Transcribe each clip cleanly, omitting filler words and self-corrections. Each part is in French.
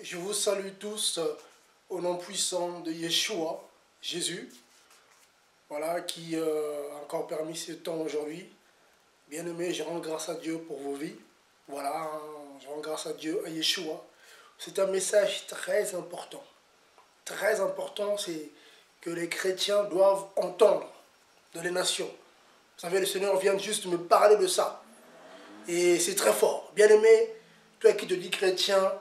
Je vous salue tous au nom puissant de Yeshua, Jésus, voilà, qui a encore permis ce temps aujourd'hui. Bien-aimés, je rends grâce à Dieu pour vos vies. Voilà, je rends grâce à Dieu, à Yeshua. C'est un message très important. Très important, c'est que les chrétiens doivent entendre dans les nations. Vous savez, le Seigneur vient juste me parler de ça. Et c'est très fort. Bien-aimé, toi qui te dis chrétien,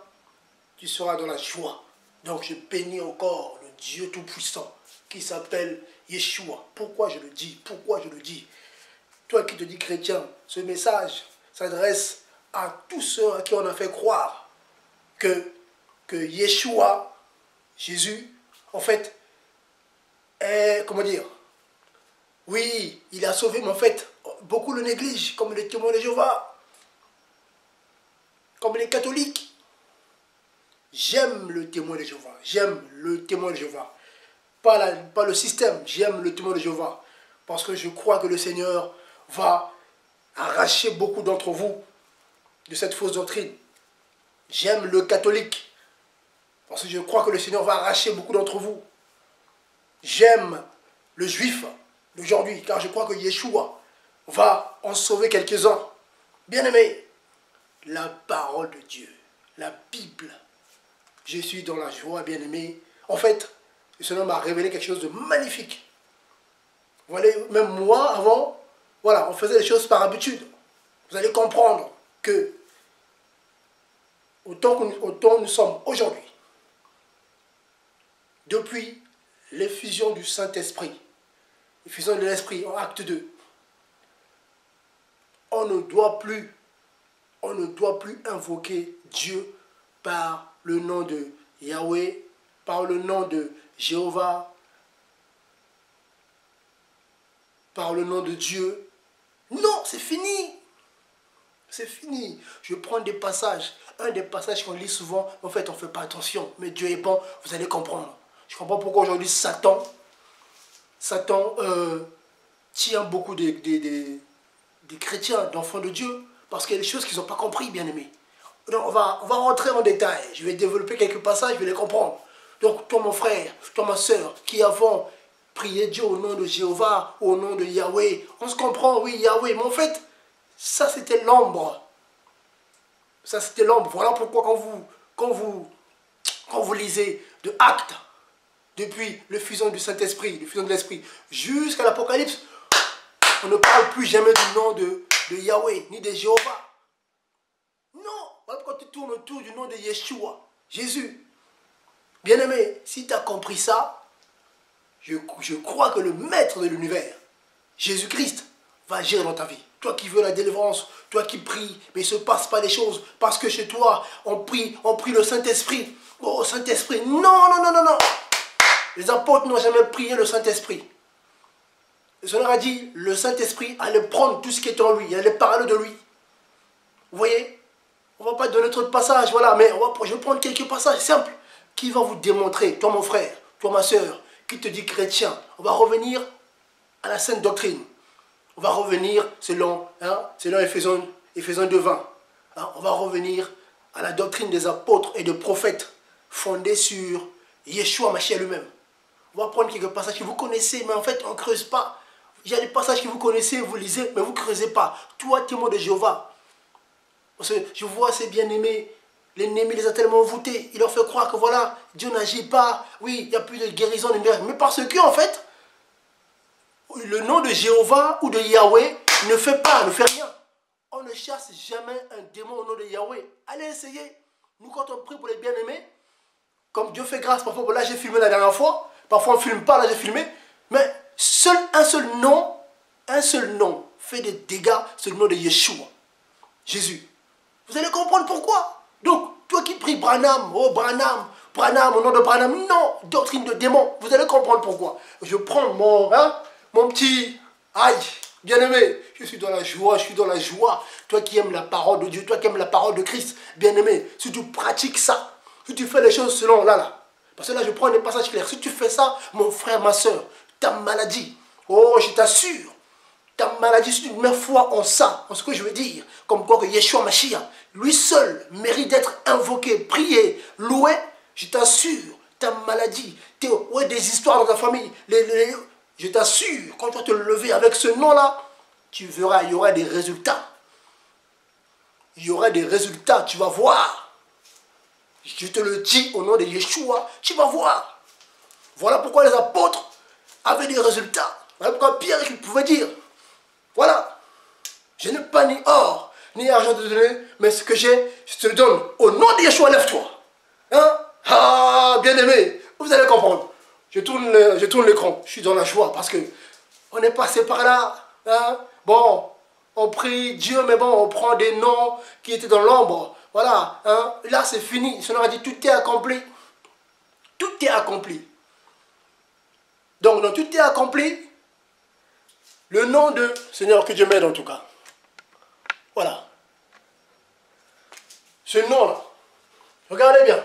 tu seras dans la joie. Donc je bénis encore le Dieu Tout-Puissant qui s'appelle Yeshua. Pourquoi je le dis? Pourquoi je le dis? Toi qui te dis chrétien, ce message s'adresse à tous ceux à qui on a fait croire que Yeshua, Jésus, en fait, est, comment dire, oui, il a sauvé, mais en fait, beaucoup le négligent, comme les témoins de Jéhovah, comme les catholiques. J'aime le témoin de Jéhovah. J'aime le témoin de Jéhovah. Pas le système. J'aime le témoin de Jéhovah. Parce que je crois que le Seigneur va arracher beaucoup d'entre vous de cette fausse doctrine. J'aime le catholique. Parce que je crois que le Seigneur va arracher beaucoup d'entre vous. J'aime le juif d'aujourd'hui. Car je crois que Yeshua va en sauver quelques-uns. Bien-aimés, la parole de Dieu, la Bible. Je suis dans la joie, bien-aimé. En fait, le Seigneur m'a révélé quelque chose de magnifique. Vous voyez, même moi, avant, voilà, on faisait les choses par habitude. Vous allez comprendre que, autant nous sommes aujourd'hui, depuis l'effusion du Saint-Esprit, l'effusion de l'Esprit en acte 2, on ne doit plus invoquer Dieu par le nom de Yahweh, par le nom de Jéhovah, par le nom de Dieu. Non, c'est fini. C'est fini. Je prends des passages. Un des passages qu'on lit souvent, en fait, on ne fait pas attention. Mais Dieu est bon, vous allez comprendre. Je comprends pourquoi aujourd'hui Satan tient beaucoup des chrétiens, d'enfants de Dieu, parce qu'il y a des choses qu'ils n'ont pas compris, bien aimés. Donc on va rentrer en détail. Je vais développer quelques passages, je vais les comprendre. Donc toi mon frère, toi ma soeur, qui avons prié Dieu au nom de Jéhovah, au nom de Yahweh, on se comprend, oui Yahweh, mais en fait, ça c'était l'ombre. Ça c'était l'ombre. Voilà pourquoi quand vous lisez de Actes, depuis l'effusion du Saint-Esprit, l'effusion de l'Esprit, jusqu'à l'Apocalypse, on ne parle plus jamais du nom de Yahweh, ni de Jéhovah. Non, voilà pourquoi tu tournes autour du nom de Yeshua, Jésus. Bien-aimé, si tu as compris ça, je crois que le maître de l'univers, Jésus-Christ, va agir dans ta vie. Toi qui veux la délivrance, toi qui pries, mais il ne se passe pas des choses, parce que chez toi, on prie le Saint-Esprit. Oh, Saint-Esprit, non, non, non, non, non. Les apôtres n'ont jamais prié le Saint-Esprit. Le Seigneur a dit, le Saint-Esprit allait prendre tout ce qui est en lui, il allait parler de lui. Vous voyez? On ne va pas donner trop de passages, voilà, mais je vais prendre quelques passages simples qui vont vous démontrer, toi mon frère, toi ma soeur, qui te dit chrétien. On va revenir à la sainte doctrine. On va revenir selon Éphésiens 2:20. On va revenir à la doctrine des apôtres et des prophètes fondée sur Yeshua Mashiach lui-même. On va prendre quelques passages que vous connaissez, mais en fait on ne creuse pas. Il y a des passages que vous connaissez, vous lisez, mais vous ne creusez pas. Toi, témoin de Jéhovah, parce que je vois ces bien-aimés, l'ennemi les a tellement envoûtés. Il leur fait croire que voilà, Dieu n'agit pas. Oui, il n'y a plus de guérison, de miracle. Mais parce que, en fait, le nom de Jéhovah ou de Yahweh ne fait rien. On ne chasse jamais un démon au nom de Yahweh. Allez essayer. Nous, quand on prie pour les bien-aimés, comme Dieu fait grâce, parfois, là j'ai filmé la dernière fois, parfois on ne filme pas, là j'ai filmé, mais un seul nom fait des dégâts, c'est le nom de Yeshua, Jésus. Vous allez comprendre pourquoi. Donc, toi qui pries Branham, oh Branham, au nom de Branham, non, doctrine de démon. Vous allez comprendre pourquoi. Je prends mon petit, aïe, bien-aimé, je suis dans la joie, je suis dans la joie. Toi qui aimes la parole de Dieu, toi qui aimes la parole de Christ, bien-aimé, si tu pratiques ça, si tu fais les choses selon là, parce que là je prends des passages clairs, si tu fais ça, mon frère, ma soeur, ta maladie, oh je t'assure, ta maladie, si tu mets foi en ça, en ce que je veux dire, comme quoi que Yeshua Mashiach, lui seul mérite d'être invoqué, prié, louer, je t'assure, ta maladie, ouais, des histoires dans ta famille, je t'assure, quand tu vas te lever avec ce nom-là, tu verras, il y aura des résultats. Il y aura des résultats, tu vas voir. Je te le dis au nom de Yeshua, tu vas voir. Voilà pourquoi les apôtres avaient des résultats. Voilà pourquoi Pierre pouvait dire, voilà, je n'ai pas ni or, ni argent de te donner, mais ce que j'ai, je te le donne. Au nom de Yeshua, lève-toi. Hein? Ah, bien-aimé, vous allez comprendre. Je tourne l'écran, je suis dans la joie parce que on est passé par là. Hein? Bon, on prie Dieu, mais bon, on prend des noms qui étaient dans l'ombre. Voilà, hein? Là c'est fini. Le Seigneur a dit, tout est accompli. Tout est accompli. Donc, dans tout est accompli, le nom de Seigneur que Dieu m'aide en tout cas. Voilà. Ce nom-là, regardez bien.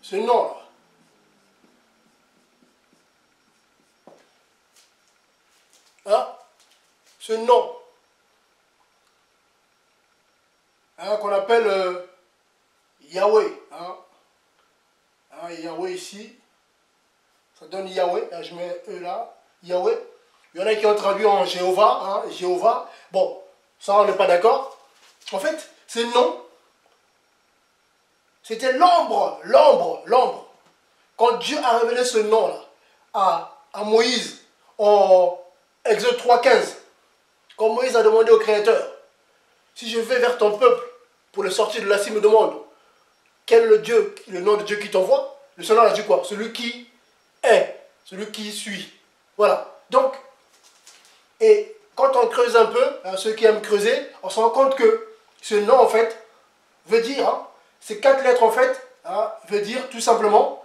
Ce nom-là. Hein? Ce nom. Hein, qu'on appelle Yahweh. Hein? Hein, Yahweh ici. Ça donne Yahweh. Là, je mets E là. Yahweh. Il y en a qui ont traduit en Jéhovah. Hein? Jéhovah. Bon, ça on n'est pas d'accord. En fait, ce nom, c'était l'ombre. L'ombre. Quand Dieu a révélé ce nom-là à Moïse en Exode 3,15, quand Moïse a demandé au Créateur, si je vais vers ton peuple pour le sortir de là, s'il me demande quel est le nom de Dieu qui t'envoie, le Seigneur a dit quoi? Celui qui est, celui qui suit. Voilà. Donc, et quand on creuse un peu, hein, ceux qui aiment creuser, on se rend compte que ce nom, en fait, veut dire, hein, ces 4 lettres, en fait, hein, veut dire tout simplement,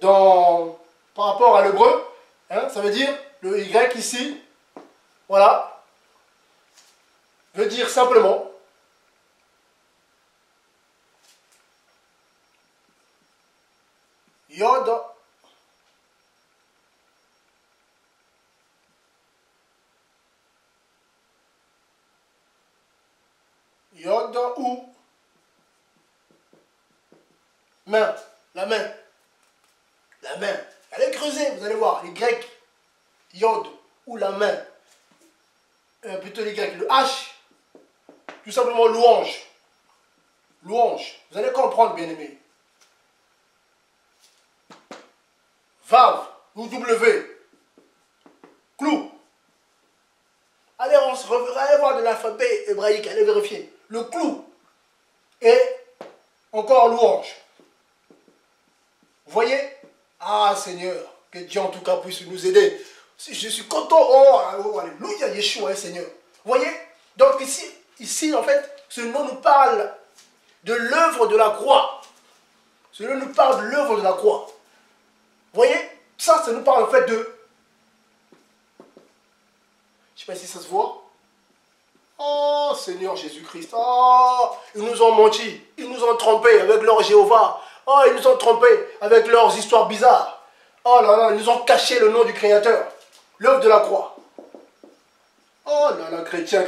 par rapport à l'hébreu, hein, ça veut dire, le Y ici, voilà, veut dire simplement, Yod, ou main, la main. La main. Allez creuser, vous allez voir, les Grecs, Yod ou la main. Plutôt les Grecs, le H, tout simplement louange. Louange. Vous allez comprendre, bien-aimés. Vav, ou W, clou. Allez, allez voir de l'alphabet hébraïque, allez vérifier. Le clou. Et encore louange. Vous voyez? Ah Seigneur, que Dieu en tout cas puisse nous aider. Je suis content. Oh, alléluia, Yeshua, Seigneur. Vous voyez? Donc ici, en fait, ce nom nous parle de l'œuvre de la croix. Ce nom nous parle de l'œuvre de la croix. Vous voyez? Ça nous parle en fait de... Je ne sais pas si ça se voit. Oh Seigneur Jésus-Christ. Oh, ils nous ont menti. Ils nous ont trompés avec leur Jéhovah. Oh, ils nous ont trompés avec leurs histoires bizarres. Oh là là, ils nous ont caché le nom du Créateur. L'œuvre de la croix. Oh là là, chrétien.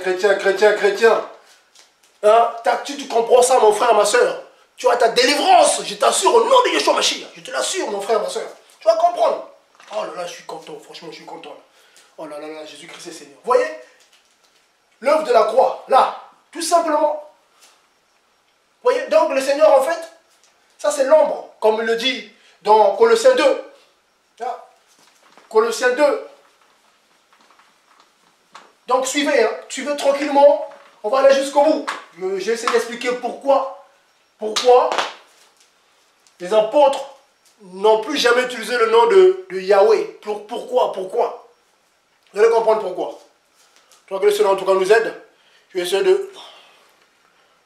Hein? Tu comprends ça, mon frère, ma soeur. Tu as ta délivrance, je t'assure, au nom de Yeshua Mashiach. Je te l'assure, mon frère, ma soeur. Tu vas comprendre. Oh là là, je suis content, franchement, je suis content. Oh là là, Jésus-Christ est Seigneur. Vous voyez? L'œuvre de la croix, là, tout simplement. Vous voyez? Donc, le Seigneur, en fait, ça c'est l'ombre, comme il le dit dans Colossiens 2. Là. Colossiens 2. Donc, suivez, hein, suivez tranquillement. On va aller jusqu'au bout. J'ai essayé d'expliquer pourquoi les apôtres n'ont plus jamais utilisé le nom de Yahweh. Pourquoi? Vous allez comprendre pourquoi. Je crois que le Seigneur en tout cas nous aide. Je vais essayer de...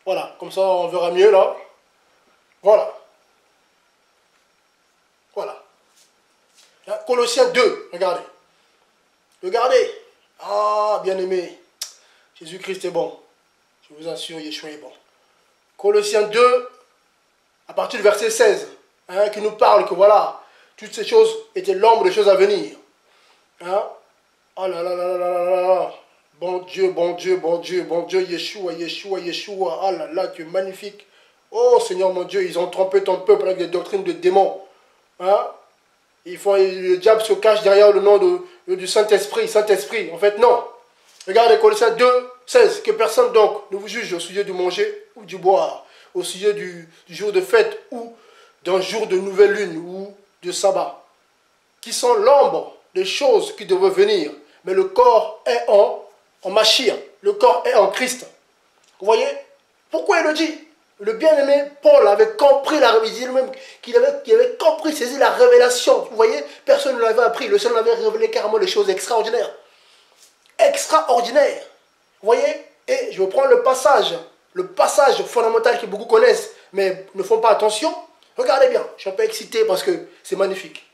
Voilà, comme ça on verra mieux là. Voilà. Là, Colossiens 2, regardez. Regardez. Ah, bien-aimé. Jésus-Christ est bon. Je vous assure, Yeshua est bon. Colossiens 2, à partir du verset 16, hein, qui nous parle que voilà, toutes ces choses étaient l'ombre des choses à venir. Hein? Oh là là là là là là là. Bon Dieu, Yeshua. Ah là là, tu es magnifique. Oh Seigneur mon Dieu, ils ont trompé ton peuple avec des doctrines de démons. Hein? Le diable se cache derrière le nom du Saint-Esprit. Saint-Esprit, en fait, non. Regardez Colossiens 2, 16. Que personne donc ne vous juge au sujet du manger ou du boire, au sujet du jour de fête ou d'un jour de nouvelle lune ou de sabbat, qui sont l'ombre des choses qui devraient venir. Mais le corps est en Machir, le corps est en Christ. Vous voyez? Pourquoi il le dit? Le bien-aimé Paul avait compris la révélation, lui-même qu'il avait compris, saisi la révélation. Vous voyez, personne ne l'avait appris. Le Seigneur avait révélé carrément des choses extraordinaires. Extraordinaires. Vous voyez? Et je vais prendre le passage fondamental que beaucoup connaissent, mais ne font pas attention. Regardez bien, je suis un peu excité parce que c'est magnifique.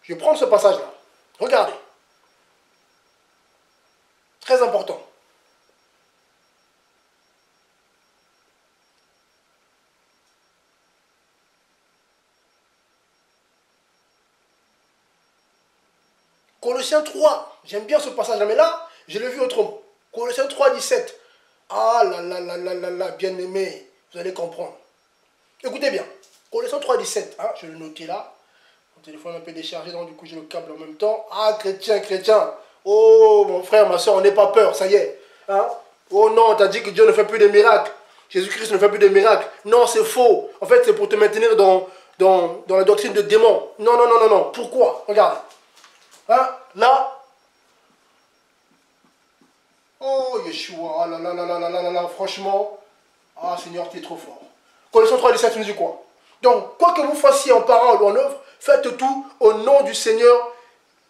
Je vais prendre ce passage-là. Regardez. Très important. Colossiens 3, j'aime bien ce passage-là, mais là, je l'ai vu autrement. Colossiens 3, 17. Ah là là là là là là, bien aimé, vous allez comprendre. Écoutez bien, Colossiens 3, 17, hein, je vais le noter là. Mon téléphone est un peu déchargé, donc du coup j'ai le câble en même temps. Ah, chrétien, chrétien. Oh, mon frère, ma soeur, on n'est pas peur, ça y est. Hein? Oh non, t'as dit que Dieu ne fait plus de miracles. Jésus-Christ ne fait plus de miracles. Non, c'est faux. En fait, c'est pour te maintenir dans la doctrine de démon. Non, non, non, non, non. Pourquoi? Regarde. Hein? Là. Oh, Yeshua. Ah là là là là là là là, franchement. Ah, Seigneur, tu es trop fort. Colossiens 3, 17 nous dit quoi? Donc, quoi que vous fassiez en parole ou en œuvre, faites tout au nom du Seigneur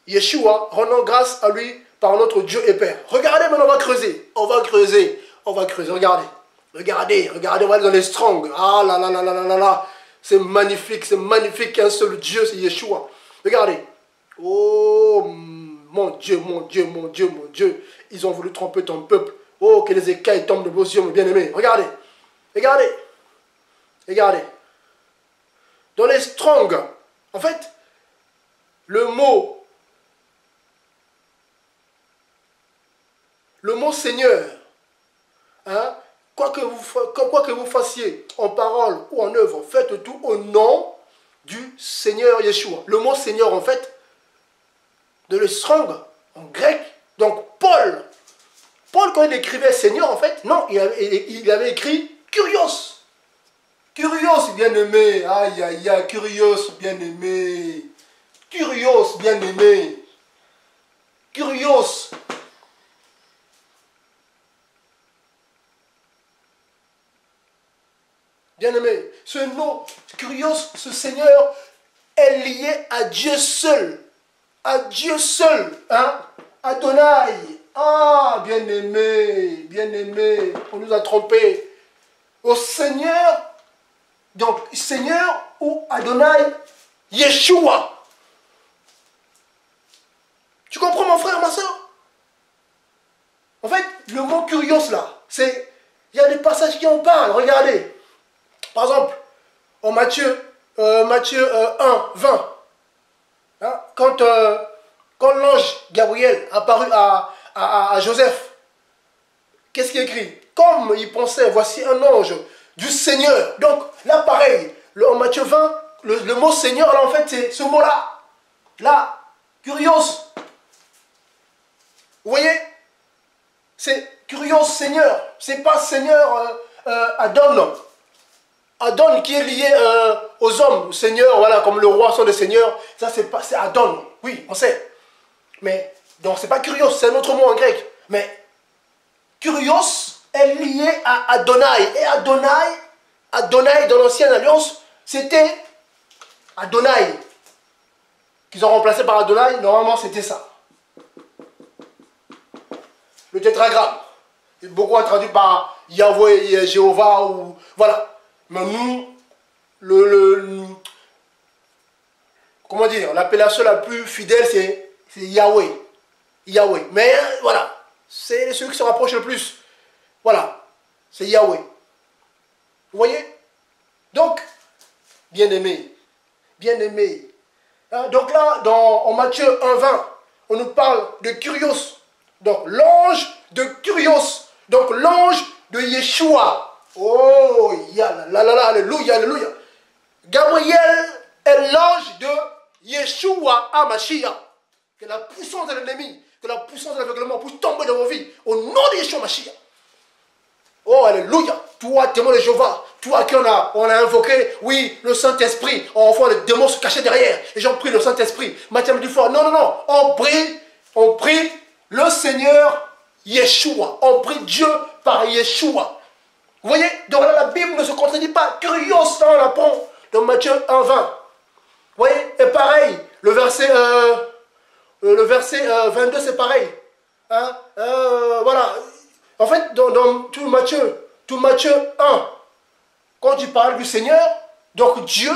Yeshua, rendant grâce à lui par notre Dieu et Père. Regardez, maintenant on va creuser. On va creuser. On va creuser. Regardez. Regardez, regardez, on va aller dans les strongs. Ah là là là là là là là. C'est magnifique, qu'un seul Dieu, c'est Yeshua. Regardez. Oh, mon Dieu, mon Dieu, mon Dieu, mon Dieu. Ils ont voulu tromper ton peuple. Oh, que les écailles tombent de vos yeux, mon bien-aimé. Regardez. Regardez. Regardez. Dans les strongs, en fait, le mot Seigneur, hein, quoi que vous fassiez en parole ou en œuvre, faites tout au nom du Seigneur Yeshua. Le mot Seigneur, en fait, de le strong, en grec, donc Paul, quand il écrivait Seigneur, en fait, non, il avait écrit Kurios. Kurios, bien-aimé, aïe, aïe, aïe, Kurios, bien-aimé, Kurios, bien-aimé, Kurios. Bien-aimé, ce nom, Kurios, ce Seigneur, est lié à Dieu seul. À Dieu seul. Hein? Adonai. Ah, bien-aimé, bien-aimé, on nous a trompés. Au Seigneur, donc Seigneur ou Adonai, Yeshua. Tu comprends mon frère, ma soeur? En fait, le mot Kurios là, c'est, il y a des passages qui en parlent, regardez. Par exemple, en Matthieu 1, 20, hein, quand l'ange Gabriel apparut à Joseph, qu'est-ce qui est écrit? Comme il pensait, voici un ange du Seigneur. Donc là, pareil, en Matthieu 20, le mot Seigneur, là, en fait, c'est ce mot-là. Là, Kurios. Vous voyez? C'est Kurios, Seigneur. C'est pas Seigneur Adon. Adon qui est lié aux hommes, Seigneur, voilà, comme le roi sont des seigneurs, ça c'est Adon, oui, on sait. Mais, donc c'est pas Kurios, c'est un autre mot en grec. Mais, Kurios est lié à Adonai. Et Adonai dans l'ancienne alliance, c'était Adonai. Qu'ils ont remplacé par Adonai, normalement c'était ça. Le tétragramme. Beaucoup ont traduit par Yahweh, Jéhovah, ou voilà. Mais nous, comment dire, l'appellation la plus fidèle, c'est Yahweh. Yahweh. Mais voilà, c'est celui qui se rapproche le plus. Voilà, c'est Yahweh. Vous voyez? Donc, bien-aimé, bien-aimé. Hein, donc là, en Matthieu 1,20, on nous parle de Kurios. Donc, l'ange de Kurios. Donc, l'ange de Yeshua. Oh, alléluia, alléluia. Gabriel est l'ange de Yeshua HaMashiach. Que la puissance de l'ennemi, que la puissance de l'aveuglement puisse tomber dans vos vies. Au nom de Yeshua HaMashiach. Oh, alléluia. Toi, témoin de Jéhovah, toi qui on a invoqué, oui, le Saint-Esprit. Enfin, les démons se cachaient derrière. Les gens prient le Saint-Esprit. Matthieu du fort. Non, non, non. On prie le Seigneur Yeshua. On prie Dieu par Yeshua. Vous voyez, donc là, la Bible ne se contredit pas. Curios, ça on l'apprend dans Matthieu 1:20. Vous voyez, et pareil, le verset 22, c'est pareil. Hein? Voilà. En fait, dans tout Matthieu 1, quand il parle du Seigneur, donc Dieu,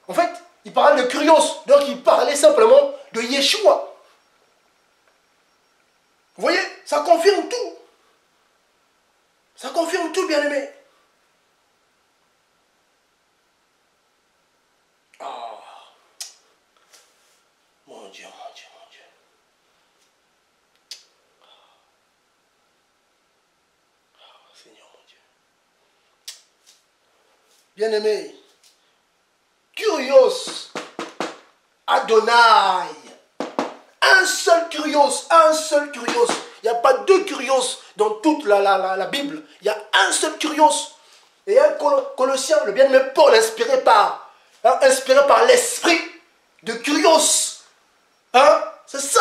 en fait, il parle de Curios. Donc il parlait simplement de Yeshua. Vous voyez, ça confirme tout. Ça confirme tout, bien-aimé. Ah. Mon Dieu, mon Dieu, mon Dieu. Ah, Seigneur, mon Dieu. Bien-aimé. Curios. Adonai. Un seul Curios, un seul Curios. Il n'y a pas deux Curios dans toute la Bible. Il y a un seul Curios. Et un Colossien, le bien-aimé Paul, inspiré par l'esprit de Curios. Hein? C'est ça.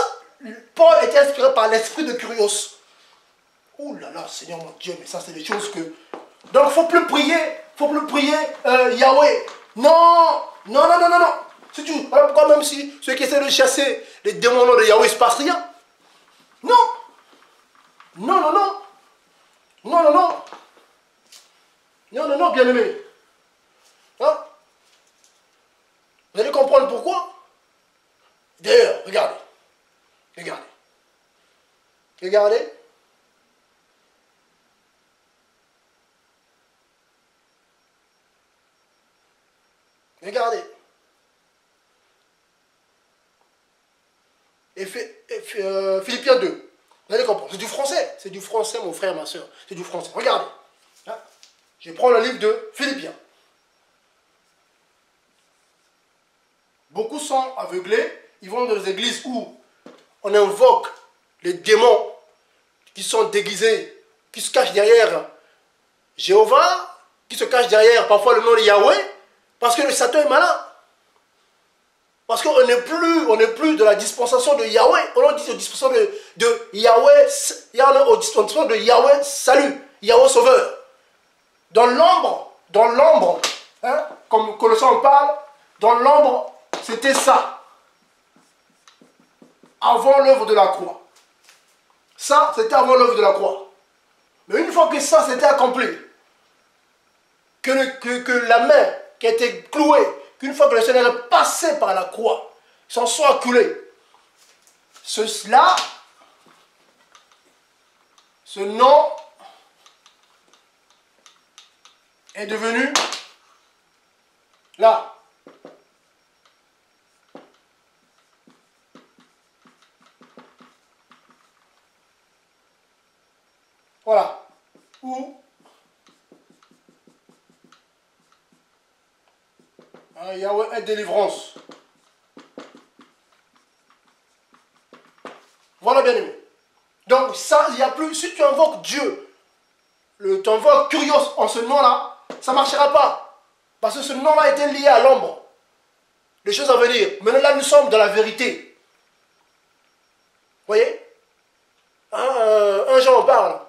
Paul était inspiré par l'esprit de Curios. Ouh là là, Seigneur mon Dieu, mais ça c'est des choses que... Donc il ne faut plus prier Yahweh. Non, non, non, non, non, non. C'est tout. Voilà pourquoi même si ceux qui essaient de chasser les démons de Yahweh, il ne se passe rien. Non. Non, non, non. Non, non, non. Non, non, non, bien-aimé. Hein? Vous allez comprendre pourquoi. D'ailleurs, regardez. Regardez. Regardez. Regardez. Philippiens 2. Vous allez comprendre. C'est du français, mon frère, ma soeur. C'est du français. Regardez. Hein? Je prends le livre de Philippiens. Beaucoup sont aveuglés. Ils vont dans les églises où on invoque les démons qui sont déguisés, qui se cachent derrière Jéhovah, qui se cachent derrière parfois le nom de Yahweh, parce que le Satan est malin. Parce qu'on n'est plus de la dispensation de Yahweh. On dit de dispensation de Yahweh, au dispensation de Yahweh salut, Yahweh sauveur. Dans l'ombre, hein, comme Colossiens en parle, dans l'ombre, c'était ça. Avant l'œuvre de la croix. Ça, c'était avant l'œuvre de la croix. Mais une fois que ça s'était accompli, que la main qui a été clouée, qu'une fois que le Seigneur est passé par la croix, s'en soit acculé, cela, ce nom est devenu là. Voilà. Ou Yahweh est délivrance. Voilà, bien aimé. Donc ça, il n'y a plus. Si tu invoques Dieu, tu invoques Curios en ce nom-là, ça ne marchera pas. Parce que ce nom-là était lié à l'ombre. Les choses à venir. Maintenant, là, nous sommes dans la vérité. Vous voyez? Un Jean en parle.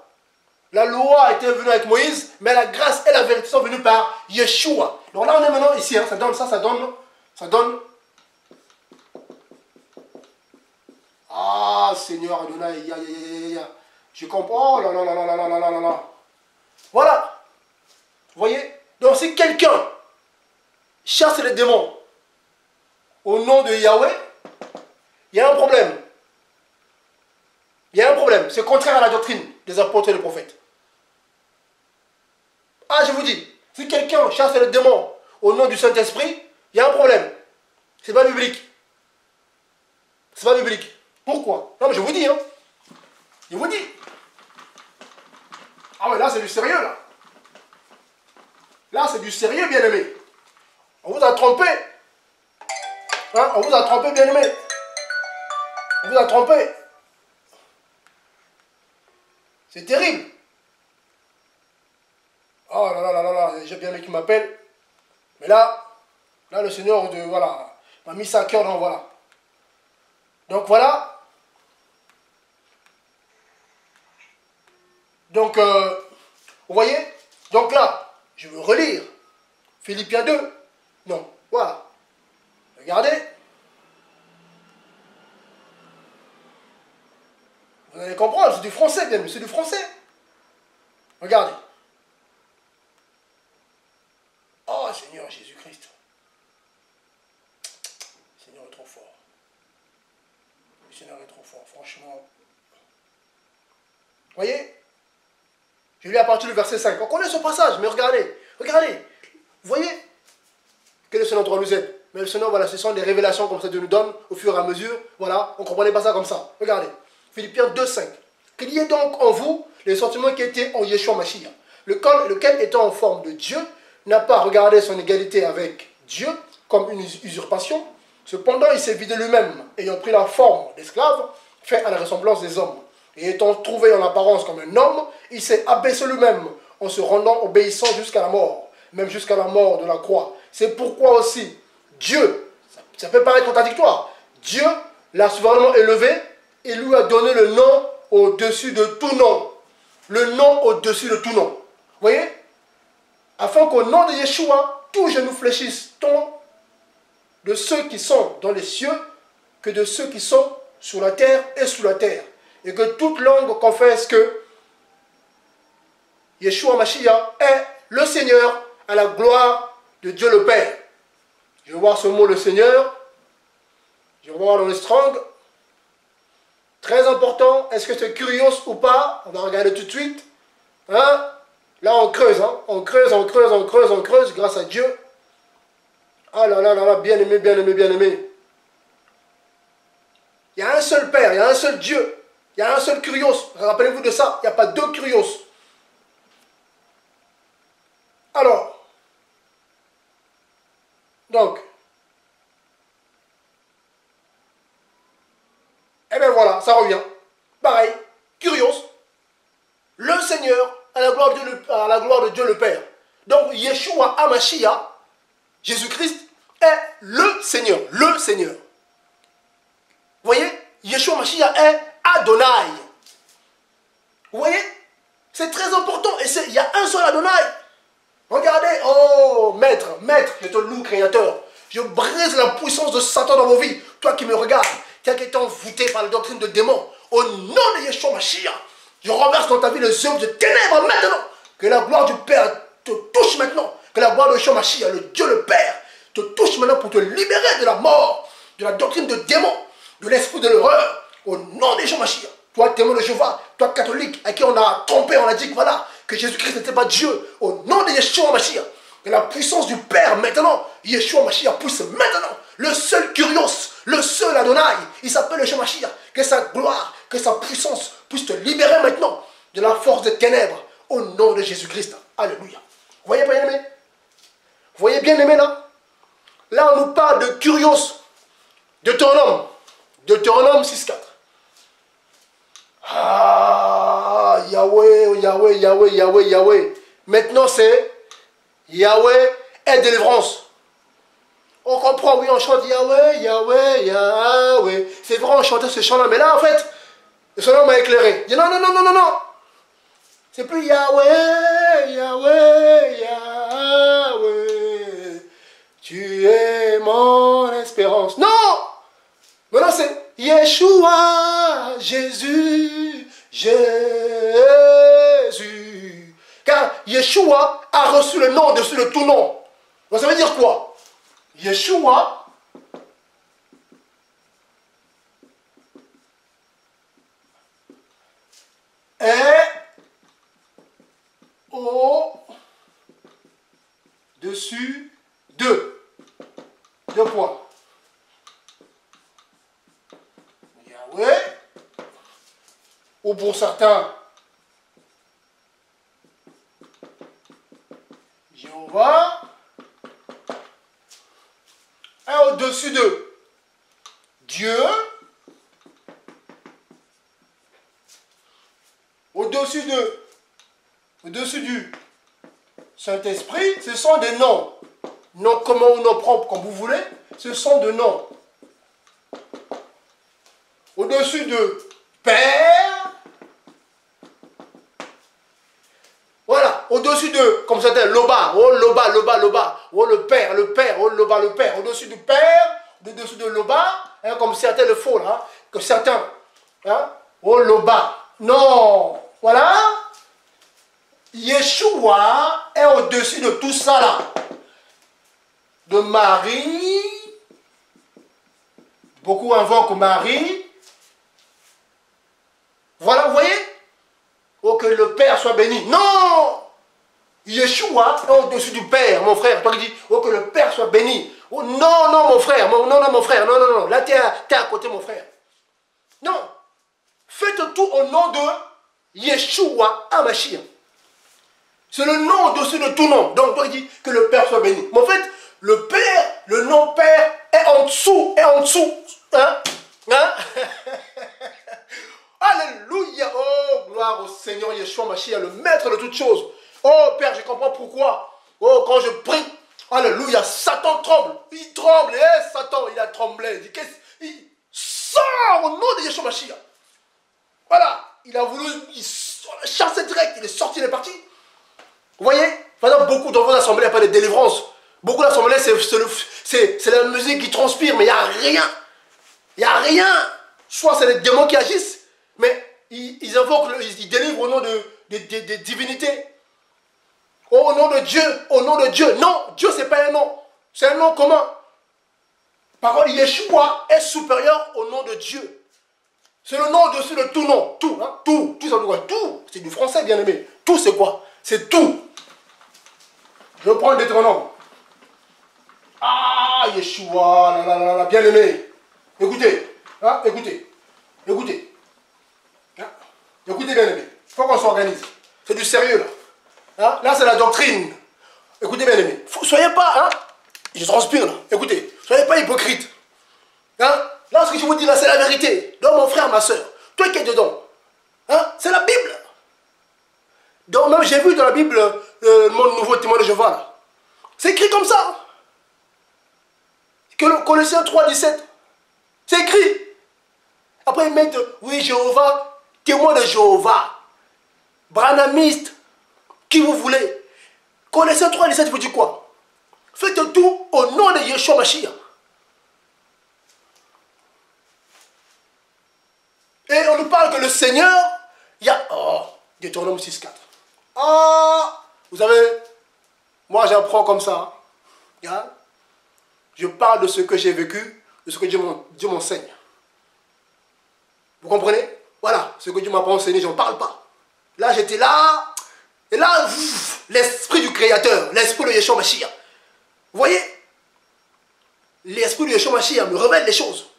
La loi était venue avec Moïse, mais la grâce et la vérité sont venues par Yeshua. Donc là, on est maintenant ici. Hein, ça donne. Ah, Seigneur Adonai, je comprends. Oh là là là là là là là là là. Voilà. Vous voyez? Donc si quelqu'un chasse les démons au nom de Yahweh, il y a un problème. Il y a un problème. C'est contraire à la doctrine des apôtres et des prophètes. Ah, je vous dis, si quelqu'un chasse les démons au nom du Saint-Esprit, il y a un problème. C'est pas biblique. C'est pas biblique. Pourquoi? Non, mais je vous dis, hein. Je vous dis. Ah ouais, là, c'est du sérieux, là. Là, c'est du sérieux, bien-aimé. On vous a trompé. Hein? On vous a trompé, bien-aimé. On vous a trompé. C'est terrible. Oh là là là là là, j'ai bien-aimé qui m'appelle. Mais là, le Seigneur voilà, m'a mis ça à cœur, donc voilà. Donc voilà. Donc, vous voyez? Donc là, je veux relire. Philippiens 2. Non, voilà. Regardez. Vous allez comprendre, c'est du français, bien, c'est du français. Regardez. Oh, Seigneur Jésus-Christ. Le Seigneur est trop fort. Le Seigneur est trop fort, franchement. Vous voyez? Je lis à partir du verset 5. On connaît ce passage, mais regardez. Regardez. Vous voyez? Que le Seigneur nous aide. Mais le Seigneur, voilà, ce sont des révélations comme ça Dieu nous donne au fur et à mesure. Voilà, on ne comprenait pas ça comme ça. Regardez. Philippiens 2, 5. Qu'il y ait donc en vous les sentiments qui étaient en Yeshua Mashiach, lequel étant en forme de Dieu, n'a pas regardé son égalité avec Dieu comme une usurpation. Cependant, il s'est vidé lui-même, ayant pris la forme d'esclave, fait à la ressemblance des hommes. Et étant trouvé en apparence comme un homme, il s'est abaissé lui-même en se rendant obéissant jusqu'à la mort, même jusqu'à la mort de la croix. C'est pourquoi aussi Dieu, ça peut paraître contradictoire, Dieu l'a souverainement élevé et lui a donné le nom au-dessus de tout nom. Le nom au-dessus de tout nom. Vous voyez? Afin qu'au nom de Yeshua, tous genoux fléchissent, tant de ceux qui sont dans les cieux que de ceux qui sont sur la terre et sous la terre. Et que toute langue confesse que Yeshua Mashiach est le Seigneur à la gloire de Dieu le Père. Je vais voir ce mot le Seigneur. Je vais voir dans le Strong. Très important. Est-ce que c'est curieux ou pas? On va regarder tout de suite. Hein? Là, on creuse. Hein? On creuse, on creuse, on creuse, on creuse grâce à Dieu. Ah là là là là, bien aimé, bien aimé, bien aimé. Il y a un seul Père, il y a un seul Dieu. Il y a un seul Kyrios. Rappelez-vous de ça. Il n'y a pas deux Kyrios. Alors, donc, et bien voilà, ça revient. Pareil, Kyrios, le Seigneur à la gloire de Dieu le Père. Donc, Yeshua HaMashiach, Jésus-Christ, est le Seigneur. Le Seigneur. Vous voyez? Yeshua HaMashiach est Adonai. Vous voyez? C'est très important. Et il y a un seul Adonai. Regardez, oh maître, je te loue, créateur. Je brise la puissance de Satan dans vos vies. Toi qui me regardes, qui as été envoûté par la doctrine de démons. Au nom de Yeshua Mashiach, je renverse dans ta vie les œuvres de ténèbres maintenant. Que la gloire du Père te touche maintenant. Que la gloire de Yeshua Mashiach, le Dieu le Père, te touche maintenant pour te libérer de la mort, de la doctrine de démons, de l'esprit de l'horreur. Au nom de Yeshua Mashiach. Toi, témoin de Jéhovah, toi, catholique, à qui on a trompé, on a dit que voilà, que Jésus-Christ n'était pas Dieu, au nom de Yeshua Mashiach, que la puissance du Père maintenant, Yeshua Mashiach pousse maintenant, le seul Kyrios, le seul Adonai, il s'appelle Yeshua Mashiach, que sa gloire, que sa puissance puisse te libérer maintenant de la force des ténèbres, au nom de Jésus-Christ. Alléluia. Vous voyez bien aimé? Vous voyez bien aimé là? Là on nous parle de Kyrios, Deutéronome 6.4. Ah, Yahweh, Yahweh, Yahweh, Yahweh, Yahweh. Maintenant, c'est Yahweh est délivrance. On comprend, oui, on chante Yahweh, Yahweh, Yahweh. C'est vrai, on chantait ce chant-là, mais là, en fait, le Seigneur m'a éclairé. Il dit non, non, non, non, non, non. C'est plus Yahweh, Yahweh, Yahweh. Tu es mon espérance. Non! Maintenant, c'est Yeshua, Jésus, Jésus. Car Yeshua a reçu le nom au-dessus de tout nom. Donc ça veut dire quoi? Yeshua est au-dessus de. Deux points. Yahweh, ou pour certains, Jéhovah, est au-dessus de Dieu, au-dessus du Saint-Esprit. Ce sont des noms. Noms communs ou noms propres, comme vous voulez. Ce sont des noms. Au-dessus de Père. Voilà. Au-dessus de, comme c'était Loba. Oh, Loba, Loba, Loba. Oh, le Père. Oh, Loba, le Père. Au-dessus du Père. Au-dessus de Loba. Hein, comme certains le font, là. Hein, comme certains. Hein, oh, Loba. Non. Voilà. Yeshua est au-dessus de tout ça, là. De Marie. Beaucoup invoquent Marie. Voilà, vous voyez? Oh, que le Père soit béni. Non! Yeshua est au-dessus du Père, mon frère. Toi qui dis, oh, que le Père soit béni. Oh, non, non, mon frère. Non, non, mon frère. Non, non, non. Là, tu es à côté, mon frère. Non. Faites tout au nom de Yeshua HaMashiach. C'est le nom au-dessus de tout nom. Donc, toi qui dis que le Père soit béni. Mais en fait, le Père, le nom Père est en dessous. Est en dessous. Hein? Hein? Alléluia. Oh, gloire au Seigneur Yeshua Mashiach, le maître de toutes choses. Oh, Père, je comprends pourquoi. Oh, quand je prie, alléluia, Satan tremble. Il tremble. Eh, Satan, il a tremblé. Il sort au nom de Yeshua Mashiach. Voilà. Il a voulu chasser direct. Il est sorti, il est parti. Vous voyez? Maintenant, beaucoup dans vos assemblées, il n'y a pas de délivrance. Beaucoup d'assemblées, c'est la musique qui transpire, mais il n'y a rien. Il n'y a rien. Soit c'est les démons qui agissent, mais ils invoquent, ils délivrent au nom des divinités. Au nom de Dieu, au nom de Dieu. Non, Dieu, ce n'est pas un nom. C'est un nom commun. Par contre, Yeshua est supérieur au nom de Dieu. C'est le nom au-dessus de tout nom. Tout, hein? Tout, ça veut dire tout. C'est du français, bien aimé. Tout, c'est quoi? C'est tout. Je prends le Deutéronome. Ah, Yeshua, bien aimé. Écoutez, hein? Écoutez. Hein? Écoutez, bien aimé. Il faut qu'on s'organise. C'est du sérieux, là. Hein? Là, c'est la doctrine. Écoutez, bien aimé. Soyez pas, hein? Je transpire, là. Écoutez, soyez pas hypocrite. Hein? Là, ce que je vous dis, là, c'est la vérité. Donc, mon frère, ma soeur, toi qui es dedans, hein? C'est la Bible. Donc, même, j'ai vu dans la Bible, mon nouveau témoin de Jéhovah, là. C'est écrit comme ça. Que Colossiens 3, 17. C'est écrit. Après, ils mettent, oui, Jéhovah, témoin de Jéhovah, branamiste, qui vous voulez. Colossiens 3, 17, vous dit quoi? Faites tout au nom de Yeshua Mashiach. Et on nous parle que le Seigneur, il y a... Oh, Deutéronome 6, 4. Ah, vous savez, moi j'apprends comme ça. Hein? Je parle de ce que j'ai vécu, de ce que Dieu m'enseigne. Vous comprenez? Voilà, ce que Dieu m'a pas enseigné, je n'en parle pas. Là, j'étais là, et là, l'esprit du Créateur, l'esprit de Yeshua Mashiach. Vous voyez? L'esprit de Yeshua Mashiach me révèle les choses.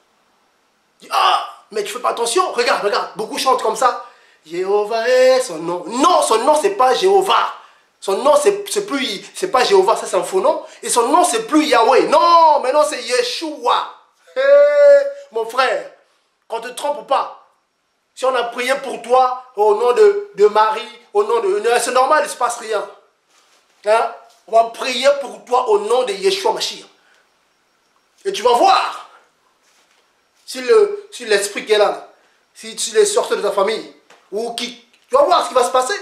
Il dit, ah, mais tu fais pas attention, regarde, beaucoup chantent comme ça. Jéhovah est son nom. Non, son nom, c'est pas Jéhovah. Son nom, c'est pas Jéhovah, ça c'est un faux nom. Et son nom, c'est plus Yahweh. Non, mais non, c'est Yeshua. Hey, mon frère, qu'on ne te trompe pas. Si on a prié pour toi au nom de Marie, au nom de... C'est normal, il ne se passe rien. Hein? On va prier pour toi au nom de Yeshua Mashiach. Et tu vas voir si l'esprit qui est là, si tu les sortes de ta famille, ou qui... Tu vas voir ce qui va se passer.